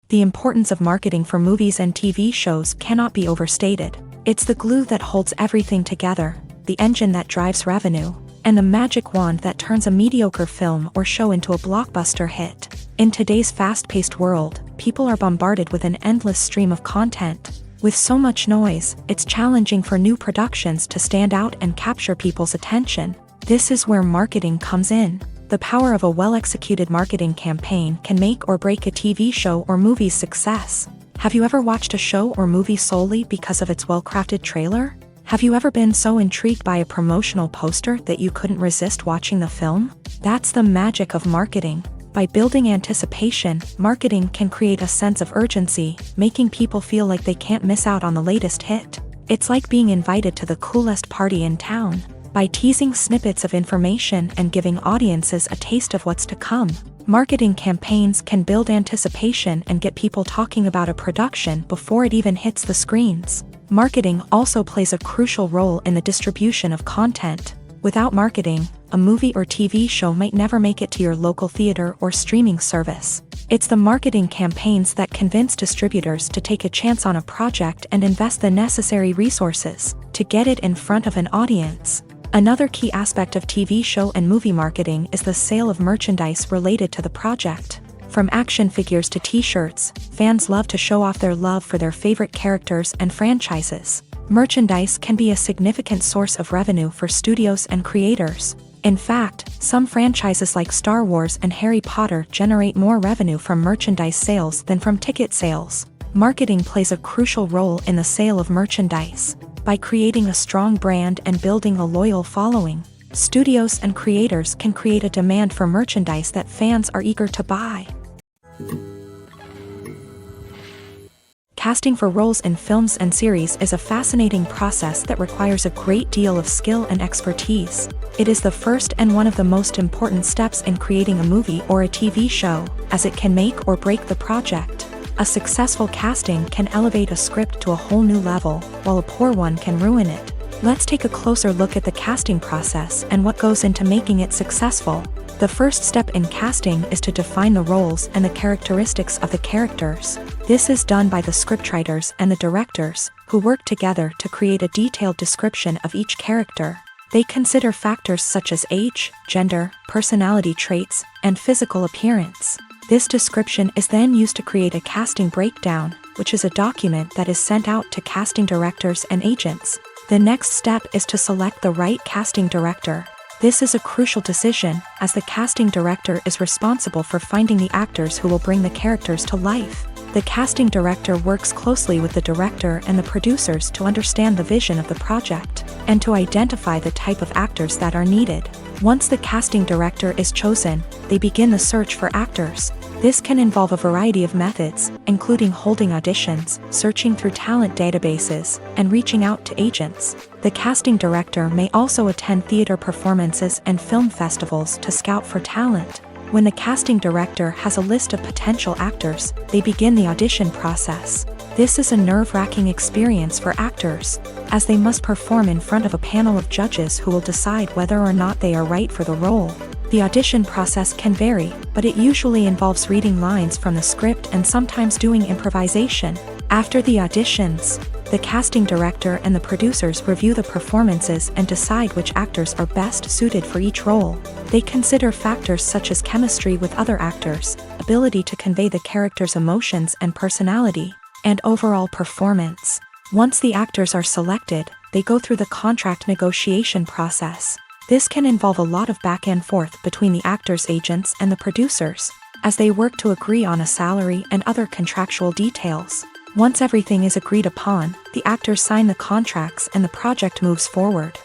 The importance of marketing for movies and TV shows cannot be overstated. It's the glue that holds everything together, the engine that drives revenue, and the magic wand that turns a mediocre film or show into a blockbuster hit. In today's fast-paced world, people are bombarded with an endless stream of content. With so much noise, it's challenging for new productions to stand out and capture people's attention. This is where marketing comes in. The power of a well-executed marketing campaign can make or break a TV show or movie's success. Have you ever watched a show or movie solely because of its well-crafted trailer? Have you ever been so intrigued by a promotional poster that you couldn't resist watching the film? That's the magic of marketing. By building anticipation, marketing can create a sense of urgency, making people feel like they can't miss out on the latest hit. It's like being invited to the coolest party in town. By teasing snippets of information and giving audiences a taste of what's to come, marketing campaigns can build anticipation and get people talking about a production before it even hits the screens. Marketing also plays a crucial role in the distribution of content. Without marketing, a movie or TV show might never make it to your local theater or streaming service. It's the marketing campaigns that convince distributors to take a chance on a project and invest the necessary resources to get it in front of an audience. Another key aspect of TV show and movie marketing is the sale of merchandise related to the project. From action figures to t-shirts, fans love to show off their love for their favorite characters and franchises. Merchandise can be a significant source of revenue for studios and creators. In fact, some franchises like Star Wars and Harry Potter generate more revenue from merchandise sales than from ticket sales. Marketing plays a crucial role in the sale of merchandise. By creating a strong brand and building a loyal following, studios and creators can create a demand for merchandise that fans are eager to buy. Casting for roles in films and series is a fascinating process that requires a great deal of skill and expertise. It is the first and one of the most important steps in creating a movie or a TV show, as it can make or break the project. A successful casting can elevate a script to a whole new level, while a poor one can ruin it. Let's take a closer look at the casting process and what goes into making it successful. The first step in casting is to define the roles and the characteristics of the characters. This is done by the scriptwriters and the directors, who work together to create a detailed description of each character. They consider factors such as age, gender, personality traits, and physical appearance. This description is then used to create a casting breakdown, which is a document that is sent out to casting directors and agents. The next step is to select the right casting director. This is a crucial decision, as the casting director is responsible for finding the actors who will bring the characters to life. The casting director works closely with the director and the producers to understand the vision of the project, and to identify the type of actors that are needed. Once the casting director is chosen, they begin the search for actors. This can involve a variety of methods, including holding auditions, searching through talent databases, and reaching out to agents. The casting director may also attend theater performances and film festivals to scout for talent. When the casting director has a list of potential actors, they begin the audition process. This is a nerve-wracking experience for actors, as they must perform in front of a panel of judges who will decide whether or not they are right for the role. The audition process can vary, but it usually involves reading lines from the script and sometimes doing improvisation. After the auditions, The casting director and the producers review the performances and decide which actors are best suited for each role. They consider factors such as chemistry with other actors, ability to convey the character's emotions and personality, and overall performance. Once the actors are selected, they go through the contract negotiation process. This can involve a lot of back and forth between the actors' agents and the producers, as they work to agree on a salary and other contractual details. Once everything is agreed upon, the actors sign the contracts and the project moves forward.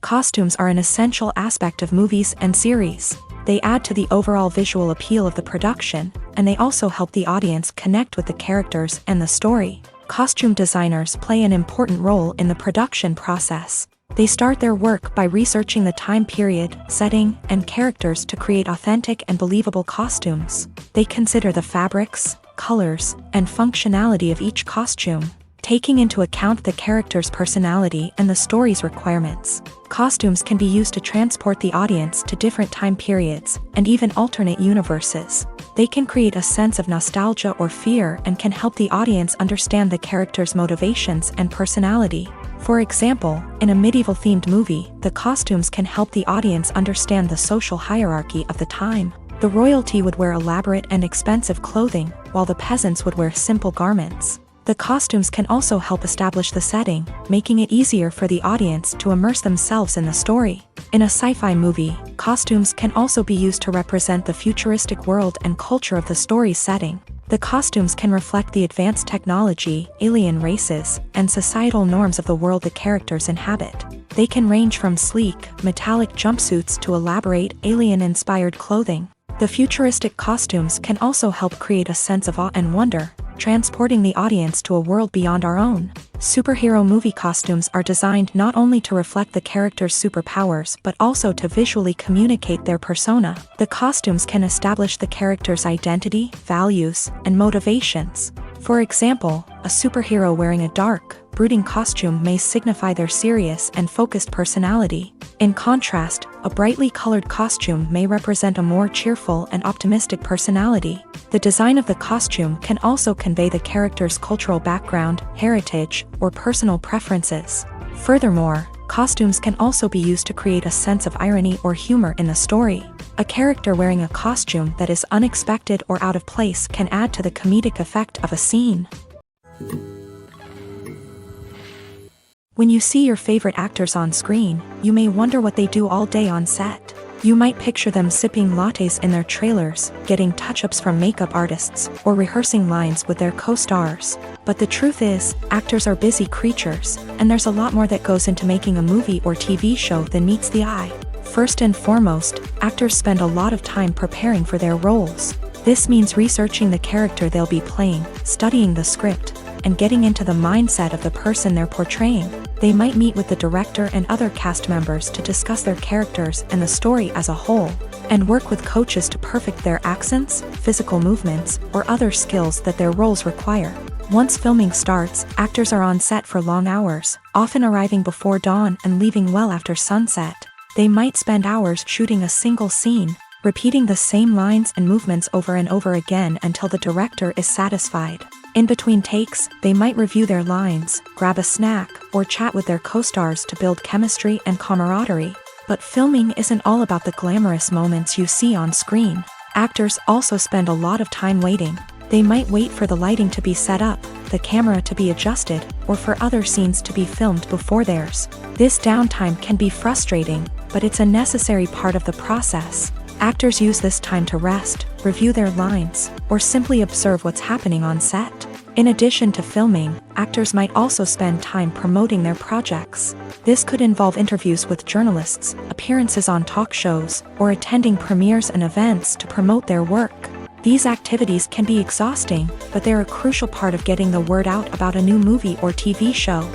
Costumes are an essential aspect of movies and series. They add to the overall visual appeal of the production, and they also help the audience connect with the characters and the story. Costume designers play an important role in the production process. They start their work by researching the time period, setting, and characters to create authentic and believable costumes. They consider the fabrics, colors, and functionality of each costume, taking into account the character's personality and the story's requirements. Costumes can be used to transport the audience to different time periods and even alternate universes. They can create a sense of nostalgia or fear and can help the audience understand the character's motivations and personality. For example, in a medieval-themed movie, the costumes can help the audience understand the social hierarchy of the time. The royalty would wear elaborate and expensive clothing, while the peasants would wear simple garments. The costumes can also help establish the setting, making it easier for the audience to immerse themselves in the story. In a sci-fi movie, costumes can also be used to represent the futuristic world and culture of the story's setting. The costumes can reflect the advanced technology, alien races, and societal norms of the world the characters inhabit. They can range from sleek, metallic jumpsuits to elaborate, alien-inspired clothing. The futuristic costumes can also help create a sense of awe and wonder, transporting the audience to a world beyond our own. Superhero movie costumes are designed not only to reflect the character's superpowers but also to visually communicate their persona. The costumes can establish the character's identity, values, and motivations. For example, a superhero wearing a dark, brooding costume may signify their serious and focused personality. In contrast, a brightly colored costume may represent a more cheerful and optimistic personality. The design of the costume can also convey the character's cultural background, heritage, or personal preferences. Furthermore, costumes can also be used to create a sense of irony or humor in the story. A character wearing a costume that is unexpected or out of place can add to the comedic effect of a scene. When you see your favorite actors on screen, you may wonder what they do all day on set. You might picture them sipping lattes in their trailers, getting touch-ups from makeup artists, or rehearsing lines with their co-stars. But the truth is, actors are busy creatures, and there's a lot more that goes into making a movie or TV show than meets the eye. First and foremost, actors spend a lot of time preparing for their roles. This means researching the character they'll be playing, studying the script, and getting into the mindset of the person they're portraying. They might meet with the director and other cast members to discuss their characters and the story as a whole, and work with coaches to perfect their accents, physical movements, or other skills that their roles require. Once filming starts, actors are on set for long hours, often arriving before dawn and leaving well after sunset. They might spend hours shooting a single scene, repeating the same lines and movements over and over again until the director is satisfied. In between takes, they might review their lines, grab a snack, or chat with their co-stars to build chemistry and camaraderie. But filming isn't all about the glamorous moments you see on screen. Actors also spend a lot of time waiting. They might wait for the lighting to be set up, the camera to be adjusted, or for other scenes to be filmed before theirs. This downtime can be frustrating, but it's a necessary part of the process. Actors use this time to rest, review their lines, or simply observe what's happening on set. In addition to filming, actors might also spend time promoting their projects. This could involve interviews with journalists, appearances on talk shows, or attending premieres and events to promote their work. These activities can be exhausting, but they're a crucial part of getting the word out about a new movie or TV show.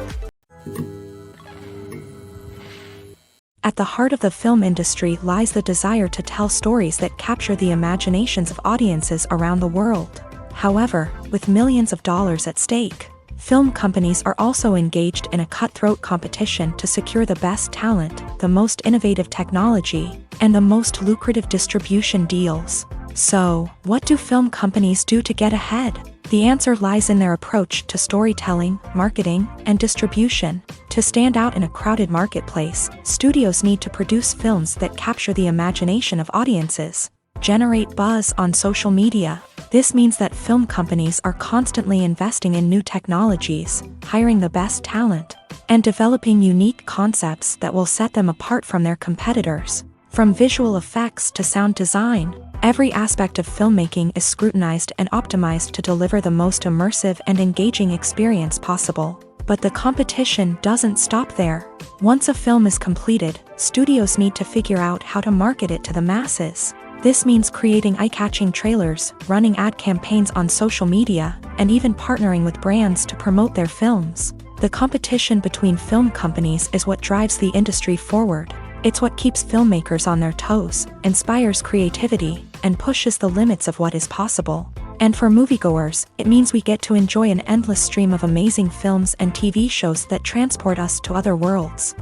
At the heart of the film industry lies the desire to tell stories that capture the imaginations of audiences around the world. However, with millions of dollars at stake, film companies are also engaged in a cutthroat competition to secure the best talent, the most innovative technology, and the most lucrative distribution deals. So, what do film companies do to get ahead? The answer lies in their approach to storytelling, marketing, and distribution. To stand out in a crowded marketplace, studios need to produce films that capture the imagination of audiences, generate buzz on social media. This means that film companies are constantly investing in new technologies, hiring the best talent, and developing unique concepts that will set them apart from their competitors. From visual effects to sound design, every aspect of filmmaking is scrutinized and optimized to deliver the most immersive and engaging experience possible. But the competition doesn't stop there. Once a film is completed, studios need to figure out how to market it to the masses. This means creating eye-catching trailers, running ad campaigns on social media, and even partnering with brands to promote their films. The competition between film companies is what drives the industry forward. It's what keeps filmmakers on their toes, inspires creativity, and pushes the limits of what is possible. And for moviegoers, it means we get to enjoy an endless stream of amazing films and TV shows that transport us to other worlds.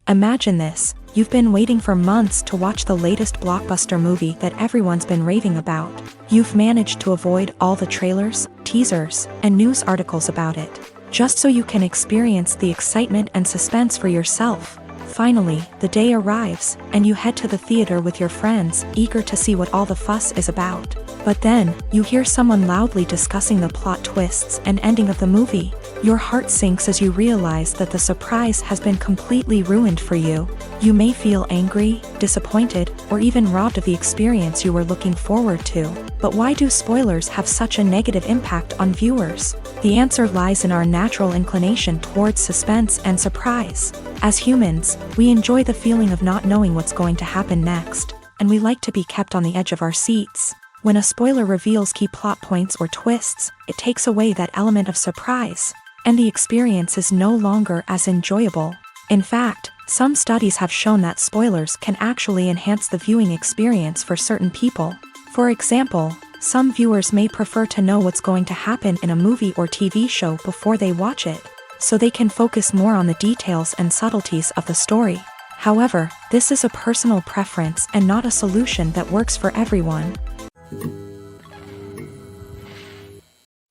Imagine this. You've been waiting for months to watch the latest blockbuster movie that everyone's been raving about. You've managed to avoid all the trailers, teasers, and news articles about it, just so you can experience the excitement and suspense for yourself. Finally, the day arrives, and you head to the theater with your friends, eager to see what all the fuss is about. But then, you hear someone loudly discussing the plot twists and ending of the movie. Your heart sinks as you realize that the surprise has been completely ruined for you. You may feel angry, disappointed, or even robbed of the experience you were looking forward to. But why do spoilers have such a negative impact on viewers? The answer lies in our natural inclination towards suspense and surprise. As humans, we enjoy the feeling of not knowing what's going to happen next, and we like to be kept on the edge of our seats. When a spoiler reveals key plot points or twists, it takes away that element of surprise, and the experience is no longer as enjoyable. In fact, some studies have shown that spoilers can actually enhance the viewing experience for certain people. For example, some viewers may prefer to know what's going to happen in a movie or TV show before they watch it, so they can focus more on the details and subtleties of the story. However, this is a personal preference and not a solution that works for everyone.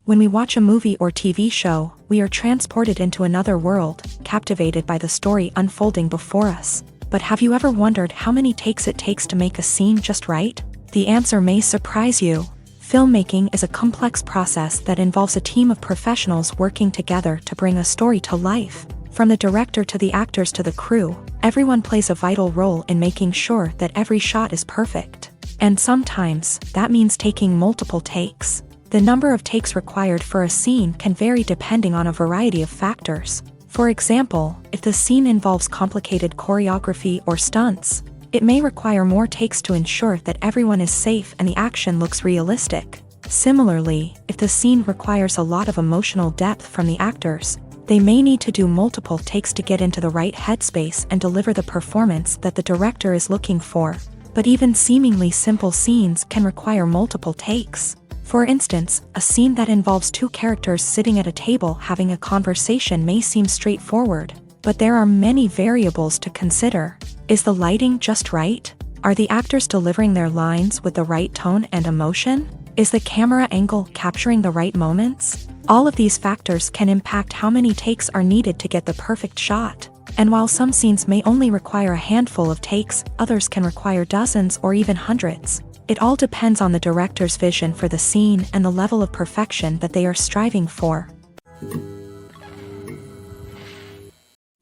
When we watch a movie or TV show, we are transported into another world, captivated by the story unfolding before us. But have you ever wondered how many takes it takes to make a scene just right? The answer may surprise you. Filmmaking is a complex process that involves a team of professionals working together to bring a story to life. From the director to the actors to the crew, everyone plays a vital role in making sure that every shot is perfect. And sometimes, that means taking multiple takes. The number of takes required for a scene can vary depending on a variety of factors. For example, if the scene involves complicated choreography or stunts, it may require more takes to ensure that everyone is safe and the action looks realistic. Similarly, if the scene requires a lot of emotional depth from the actors, they may need to do multiple takes to get into the right headspace and deliver the performance that the director is looking for. But even seemingly simple scenes can require multiple takes. For instance, a scene that involves two characters sitting at a table having a conversation may seem straightforward, but there are many variables to consider. Is the lighting just right? Are the actors delivering their lines with the right tone and emotion? Is the camera angle capturing the right moments? All of these factors can impact how many takes are needed to get the perfect shot. And while some scenes may only require a handful of takes, others can require dozens or even hundreds. It all depends on the director's vision for the scene and the level of perfection that they are striving for.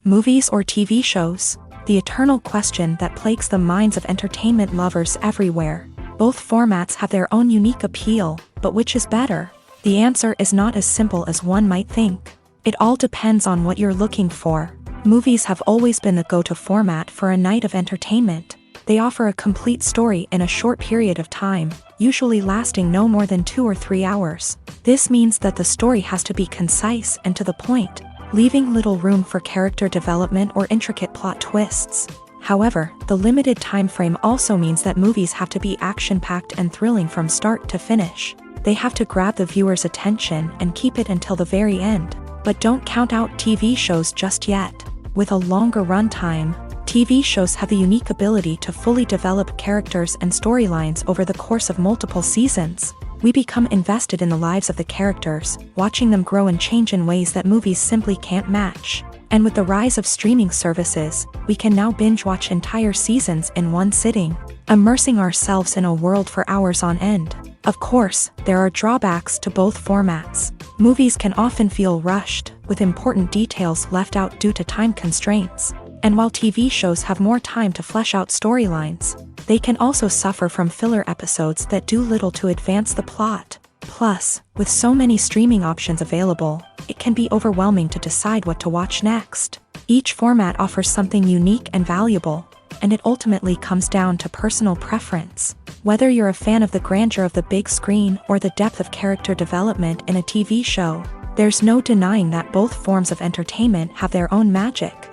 Movies or TV shows? The eternal question that plagues the minds of entertainment lovers everywhere. Both formats have their own unique appeal, but which is better? The answer is not as simple as one might think. It all depends on what you're looking for. Movies have always been the go-to format for a night of entertainment. They offer a complete story in a short period of time, usually lasting no more than 2 or 3 hours. This means that the story has to be concise and to the point, leaving little room for character development or intricate plot twists. However, the limited time frame also means that movies have to be action-packed and thrilling from start to finish. They have to grab the viewer's attention and keep it until the very end. But don't count out TV shows just yet. With a longer runtime, TV shows have the unique ability to fully develop characters and storylines over the course of multiple seasons. We become invested in the lives of the characters, watching them grow and change in ways that movies simply can't match. And with the rise of streaming services, we can now binge-watch entire seasons in one sitting, immersing ourselves in a world for hours on end. Of course, there are drawbacks to both formats. Movies can often feel rushed, with important details left out due to time constraints. And while TV shows have more time to flesh out storylines, they can also suffer from filler episodes that do little to advance the plot. Plus, with so many streaming options available, it can be overwhelming to decide what to watch next. Each format offers something unique and valuable, and it ultimately comes down to personal preference. Whether you're a fan of the grandeur of the big screen or the depth of character development in a TV show, there's no denying that both forms of entertainment have their own magic.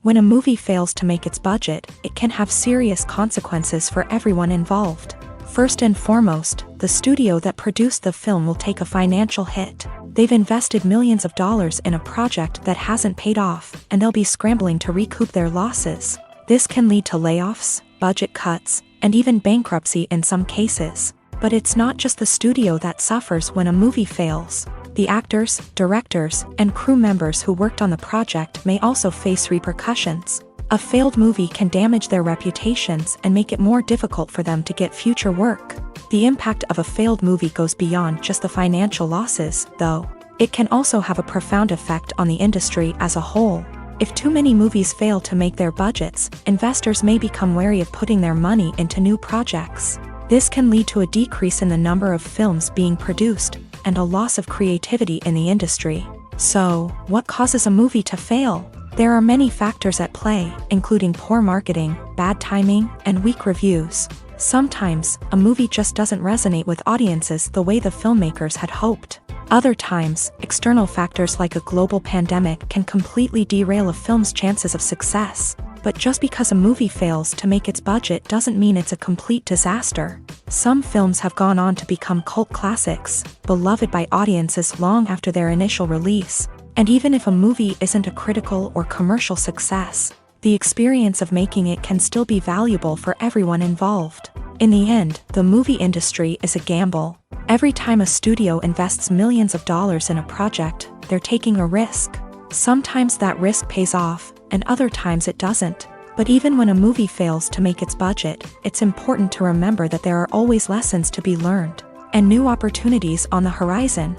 When a movie fails to make its budget, it can have serious consequences for everyone involved. First and foremost, the studio that produced the film will take a financial hit. They've invested millions of dollars in a project that hasn't paid off, and they'll be scrambling to recoup their losses. This can lead to layoffs, budget cuts, and even bankruptcy in some cases. But it's not just the studio that suffers when a movie fails. The actors, directors, and crew members who worked on the project may also face repercussions. A failed movie can damage their reputations and make it more difficult for them to get future work. The impact of a failed movie goes beyond just the financial losses, though. It can also have a profound effect on the industry as a whole. If too many movies fail to make their budgets, investors may become wary of putting their money into new projects. This can lead to a decrease in the number of films being produced, and a loss of creativity in the industry. So, what causes a movie to fail? There are many factors at play, including poor marketing, bad timing, and weak reviews. Sometimes, a movie just doesn't resonate with audiences the way the filmmakers had hoped. Other times, external factors like a global pandemic can completely derail a film's chances of success. But just because a movie fails to make its budget doesn't mean it's a complete disaster. Some films have gone on to become cult classics, beloved by audiences long after their initial release. And even if a movie isn't a critical or commercial success, the experience of making it can still be valuable for everyone involved. In the end, the movie industry is a gamble. Every time a studio invests millions of dollars in a project, they're taking a risk. Sometimes that risk pays off, and other times it doesn't. But even when a movie fails to make its budget, it's important to remember that there are always lessons to be learned, and new opportunities on the horizon.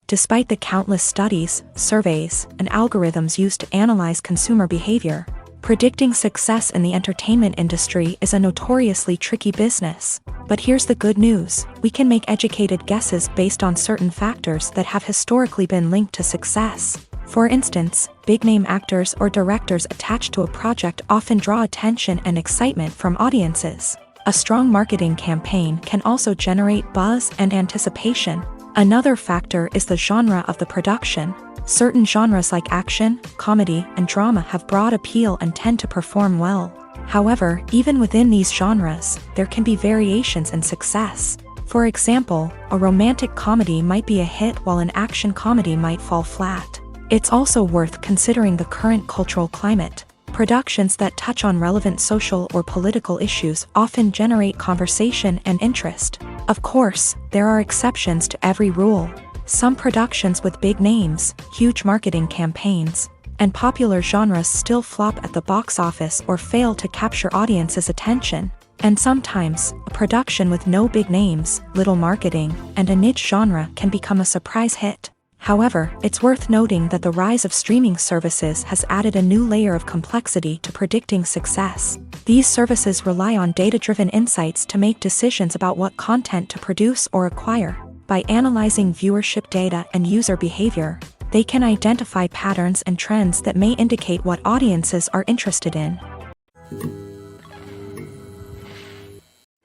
Despite the countless studies, surveys, and algorithms used to analyze consumer behavior, predicting success in the entertainment industry is a notoriously tricky business. But here's the good news: we can make educated guesses based on certain factors that have historically been linked to success. For instance, big-name actors or directors attached to a project often draw attention and excitement from audiences. A strong marketing campaign can also generate buzz and anticipation. Another factor is the genre of the production. Certain genres like action, comedy, and drama have broad appeal and tend to perform well. However, even within these genres, there can be variations in success. For example, a romantic comedy might be a hit while an action comedy might fall flat. It's also worth considering the current cultural climate. Productions that touch on relevant social or political issues often generate conversation and interest. Of course, there are exceptions to every rule. Some productions with big names, huge marketing campaigns, and popular genres still flop at the box office or fail to capture audiences' attention. And sometimes, a production with no big names, little marketing, and a niche genre can become a surprise hit. However, it's worth noting that the rise of streaming services has added a new layer of complexity to predicting success. These services rely on data-driven insights to make decisions about what content to produce or acquire. By analyzing viewership data and user behavior, they can identify patterns and trends that may indicate what audiences are interested in.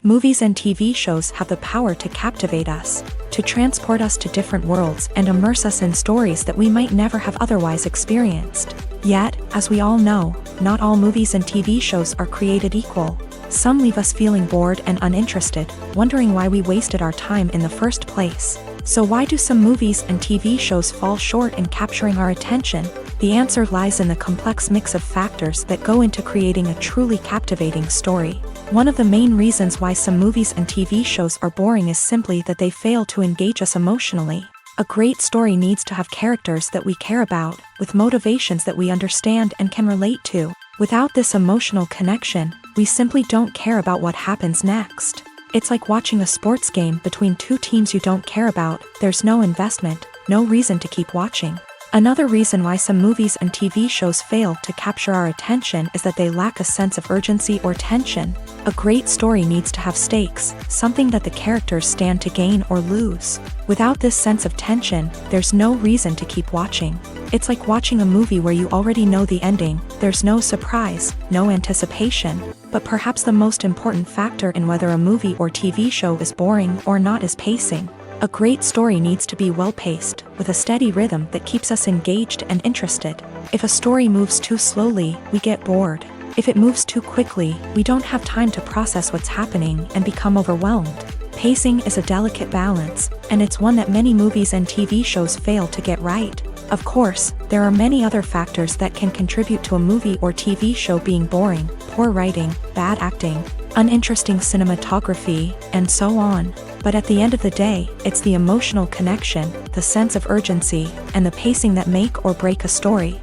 Movies and TV shows have the power to captivate us, to transport us to different worlds and immerse us in stories that we might never have otherwise experienced. Yet, as we all know, not all movies and TV shows are created equal. Some leave us feeling bored and uninterested, wondering why we wasted our time in the first place. So why do some movies and TV shows fall short in capturing our attention? The answer lies in the complex mix of factors that go into creating a truly captivating story. One of the main reasons why some movies and TV shows are boring is simply that they fail to engage us emotionally. A great story needs to have characters that we care about, with motivations that we understand and can relate to. Without this emotional connection, we simply don't care about what happens next. It's like watching a sports game between two teams you don't care about. There's no investment, no reason to keep watching. Another reason why some movies and TV shows fail to capture our attention is that they lack a sense of urgency or tension. A great story needs to have stakes, something that the characters stand to gain or lose. Without this sense of tension, there's no reason to keep watching. It's like watching a movie where you already know the ending. There's no surprise, no anticipation. But perhaps the most important factor in whether a movie or TV show is boring or not is pacing. A great story needs to be well-paced, with a steady rhythm that keeps us engaged and interested. If a story moves too slowly, we get bored. If it moves too quickly, we don't have time to process what's happening and become overwhelmed. Pacing is a delicate balance, and it's one that many movies and TV shows fail to get right. Of course, there are many other factors that can contribute to a movie or TV show being boring: poor writing, bad acting, uninteresting cinematography, and so on. But at the end of the day, it's the emotional connection, the sense of urgency, and the pacing that make or break a story.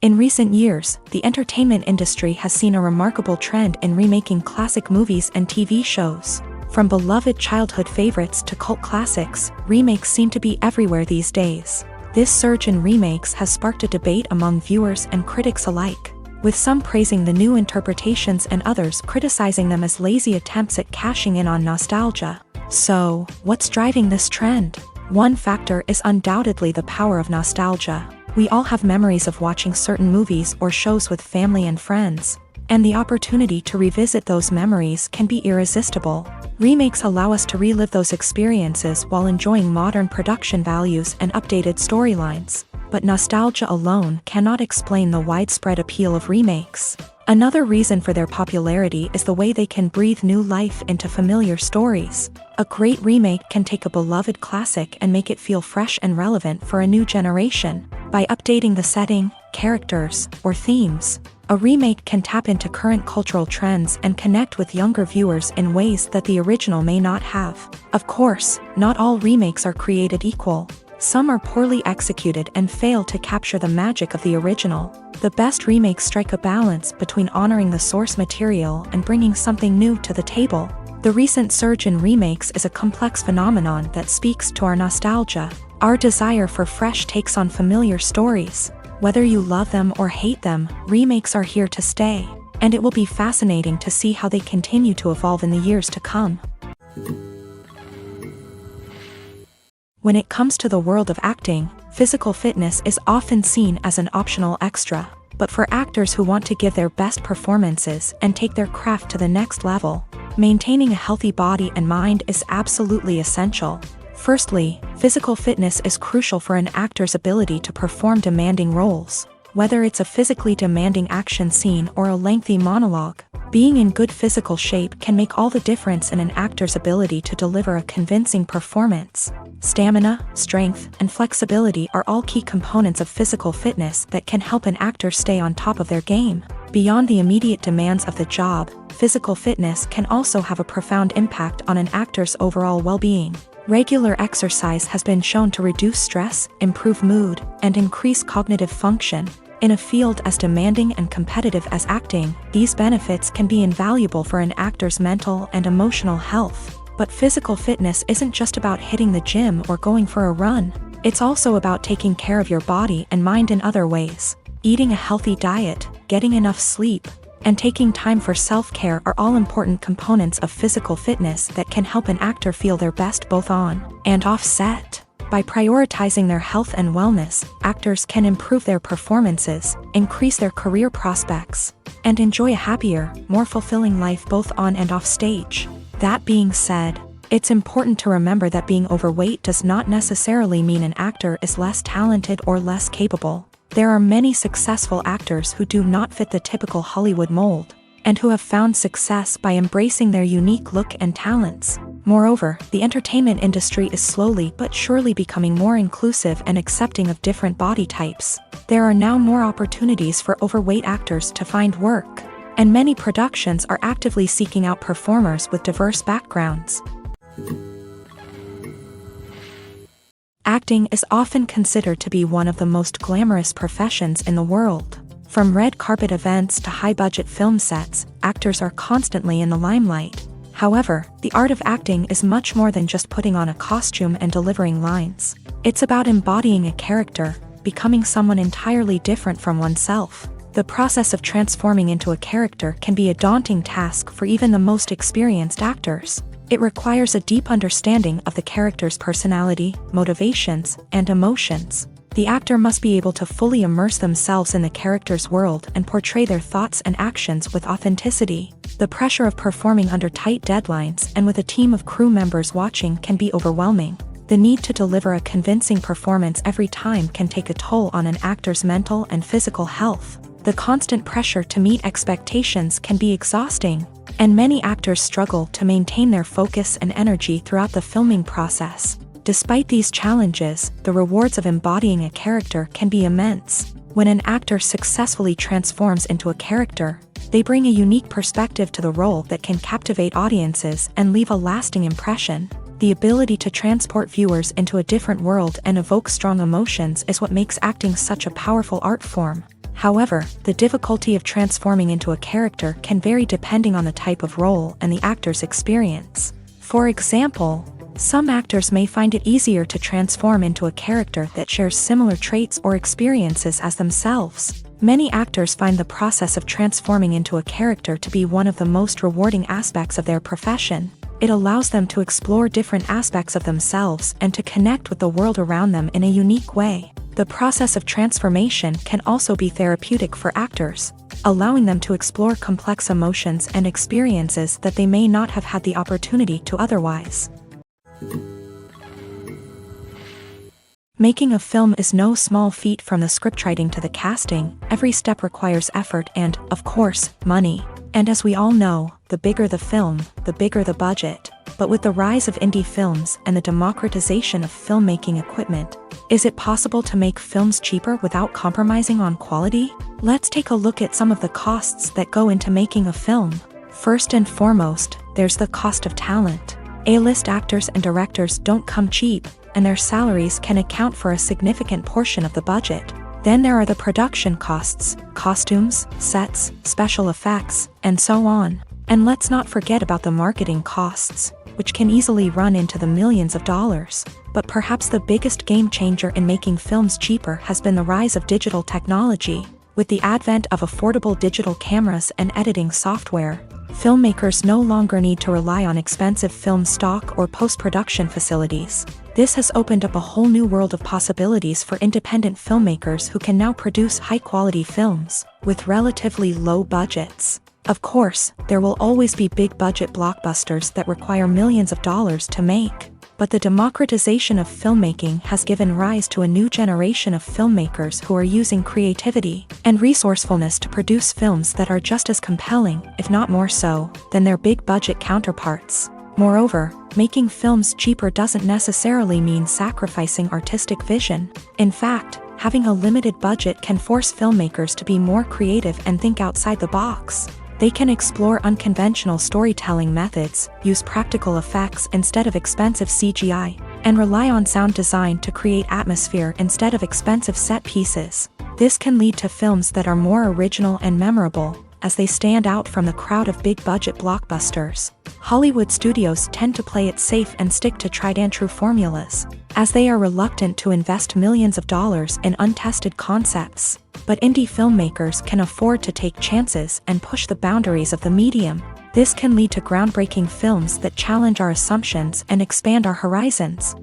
In recent years, the entertainment industry has seen a remarkable trend in remaking classic movies and TV shows. From beloved childhood favorites to cult classics, remakes seem to be everywhere these days. This surge in remakes has sparked a debate among viewers and critics alike, with some praising the new interpretations and others criticizing them as lazy attempts at cashing in on nostalgia. So, what's driving this trend? One factor is undoubtedly the power of nostalgia. We all have memories of watching certain movies or shows with family and friends, and the opportunity to revisit those memories can be irresistible. Remakes allow us to relive those experiences while enjoying modern production values and updated storylines. But nostalgia alone cannot explain the widespread appeal of remakes. Another reason for their popularity is the way they can breathe new life into familiar stories. A great remake can take a beloved classic and make it feel fresh and relevant for a new generation. By updating the setting, characters, or themes, a remake can tap into current cultural trends and connect with younger viewers in ways that the original may not have. Of course, not all remakes are created equal. Some are poorly executed and fail to capture the magic of the original. The best remakes strike a balance between honoring the source material and bringing something new to the table. The recent surge in remakes is a complex phenomenon that speaks to our nostalgia, our desire for fresh takes on familiar stories. Whether you love them or hate them, remakes are here to stay, and it will be fascinating to see how they continue to evolve in the years to come. When it comes to the world of acting, physical fitness is often seen as an optional extra. But for actors who want to give their best performances and take their craft to the next level, maintaining a healthy body and mind is absolutely essential. Firstly, physical fitness is crucial for an actor's ability to perform demanding roles. Whether it's a physically demanding action scene or a lengthy monologue, being in good physical shape can make all the difference in an actor's ability to deliver a convincing performance. Stamina, strength, and flexibility are all key components of physical fitness that can help an actor stay on top of their game. Beyond the immediate demands of the job, physical fitness can also have a profound impact on an actor's overall well-being. Regular exercise has been shown to reduce stress, improve mood, and increase cognitive function. In a field as demanding and competitive as acting, these benefits can be invaluable for an actor's mental and emotional health. But physical fitness isn't just about hitting the gym or going for a run. It's also about taking care of your body and mind in other ways. Eating a healthy diet, getting enough sleep, and taking time for self-care are all important components of physical fitness that can help an actor feel their best both on and off set. By prioritizing their health and wellness, actors can improve their performances, increase their career prospects, and enjoy a happier, more fulfilling life both on and off stage. That being said, it's important to remember that being overweight does not necessarily mean an actor is less talented or less capable. There are many successful actors who do not fit the typical Hollywood mold, and who have found success by embracing their unique look and talents. Moreover, the entertainment industry is slowly but surely becoming more inclusive and accepting of different body types. There are now more opportunities for overweight actors to find work, and many productions are actively seeking out performers with diverse backgrounds. Acting is often considered to be one of the most glamorous professions in the world. From red carpet events to high-budget film sets, actors are constantly in the limelight. However, the art of acting is much more than just putting on a costume and delivering lines. It's about embodying a character, becoming someone entirely different from oneself. The process of transforming into a character can be a daunting task for even the most experienced actors. It requires a deep understanding of the character's personality, motivations, and emotions. The actor must be able to fully immerse themselves in the character's world and portray their thoughts and actions with authenticity. The pressure of performing under tight deadlines and with a team of crew members watching can be overwhelming. The need to deliver a convincing performance every time can take a toll on an actor's mental and physical health. The constant pressure to meet expectations can be exhausting, and many actors struggle to maintain their focus and energy throughout the filming process. Despite these challenges, the rewards of embodying a character can be immense. When an actor successfully transforms into a character, they bring a unique perspective to the role that can captivate audiences and leave a lasting impression. The ability to transport viewers into a different world and evoke strong emotions is what makes acting such a powerful art form. However, the difficulty of transforming into a character can vary depending on the type of role and the actor's experience. For example, some actors may find it easier to transform into a character that shares similar traits or experiences as themselves. Many actors find the process of transforming into a character to be one of the most rewarding aspects of their profession. It allows them to explore different aspects of themselves and to connect with the world around them in a unique way. The process of transformation can also be therapeutic for actors, allowing them to explore complex emotions and experiences that they may not have had the opportunity to otherwise. Making a film is no small feat. From the scriptwriting to the casting, every step requires effort and, of course, money. And as we all know, the bigger the film, the bigger the budget. But with the rise of indie films and the democratization of filmmaking equipment, is it possible to make films cheaper without compromising on quality? Let's take a look at some of the costs that go into making a film. First and foremost, there's the cost of talent. A-list actors and directors don't come cheap, and their salaries can account for a significant portion of the budget. Then there are the production costs, costumes, sets, special effects, and so on. And let's not forget about the marketing costs, which can easily run into the millions of dollars. But perhaps the biggest game changer in making films cheaper has been the rise of digital technology. With the advent of affordable digital cameras and editing software, filmmakers no longer need to rely on expensive film stock or post-production facilities. This has opened up a whole new world of possibilities for independent filmmakers who can now produce high-quality films with relatively low budgets. Of course, there will always be big-budget blockbusters that require millions of dollars to make. But the democratization of filmmaking has given rise to a new generation of filmmakers who are using creativity and resourcefulness to produce films that are just as compelling, if not more so, than their big-budget counterparts. Moreover, making films cheaper doesn't necessarily mean sacrificing artistic vision. In fact, having a limited budget can force filmmakers to be more creative and think outside the box. They can explore unconventional storytelling methods, use practical effects instead of expensive CGI, and rely on sound design to create atmosphere instead of expensive set pieces. This can lead to films that are more original and memorable, as they stand out from the crowd of big-budget blockbusters. Hollywood studios tend to play it safe and stick to tried-and-true formulas, as they are reluctant to invest millions of dollars in untested concepts. But indie filmmakers can afford to take chances and push the boundaries of the medium. This can lead to groundbreaking films that challenge our assumptions and expand our horizons.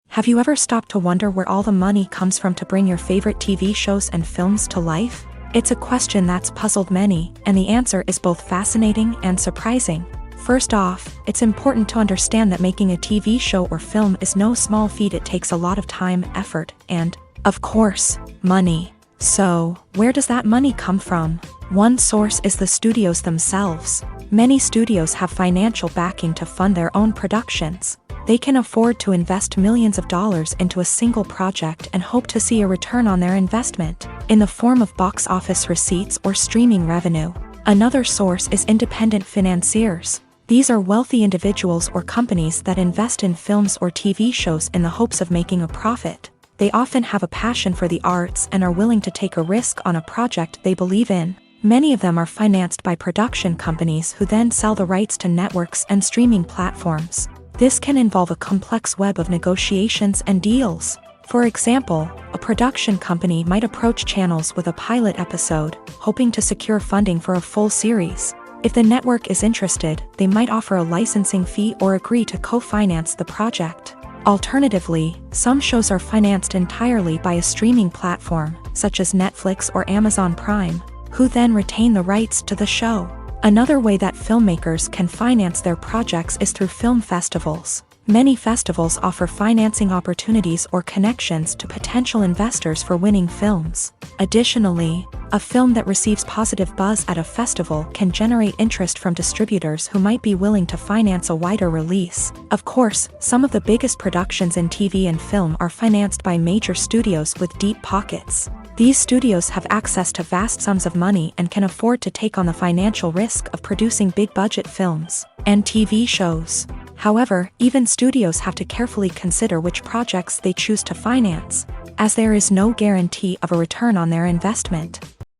Have you ever stopped to wonder where all the money comes from to bring your favorite TV shows and films to life? It's a question that's puzzled many, and the answer is both fascinating and surprising. First off, it's important to understand that making a TV show or film is no small feat. It takes a lot of time, effort, and, of course, money. So, where does that money come from? One source is the studios themselves. Many studios have financial backing to fund their own productions. They can afford to invest millions of dollars into a single project and hope to see a return on their investment, in the form of box office receipts or streaming revenue. Another source is independent financiers. These are wealthy individuals or companies that invest in films or TV shows in the hopes of making a profit. They often have a passion for the arts and are willing to take a risk on a project they believe in. Many of them are financed by production companies who then sell the rights to networks and streaming platforms. This can involve a complex web of negotiations and deals. For example, a production company might approach channels with a pilot episode, hoping to secure funding for a full series. If the network is interested, they might offer a licensing fee or agree to co-finance the project. Alternatively, some shows are financed entirely by a streaming platform, such as Netflix or Amazon Prime, who then retain the rights to the show. Another way that filmmakers can finance their projects is through film festivals. Many festivals offer financing opportunities or connections to potential investors for winning films. Additionally, a film that receives positive buzz at a festival can generate interest from distributors who might be willing to finance a wider release. Of course, some of the biggest productions in TV and film are financed by major studios with deep pockets. These studios have access to vast sums of money and can afford to take on the financial risk of producing big-budget films and TV shows. However, even studios have to carefully consider which projects they choose to finance, as there is no guarantee of a return on their investment.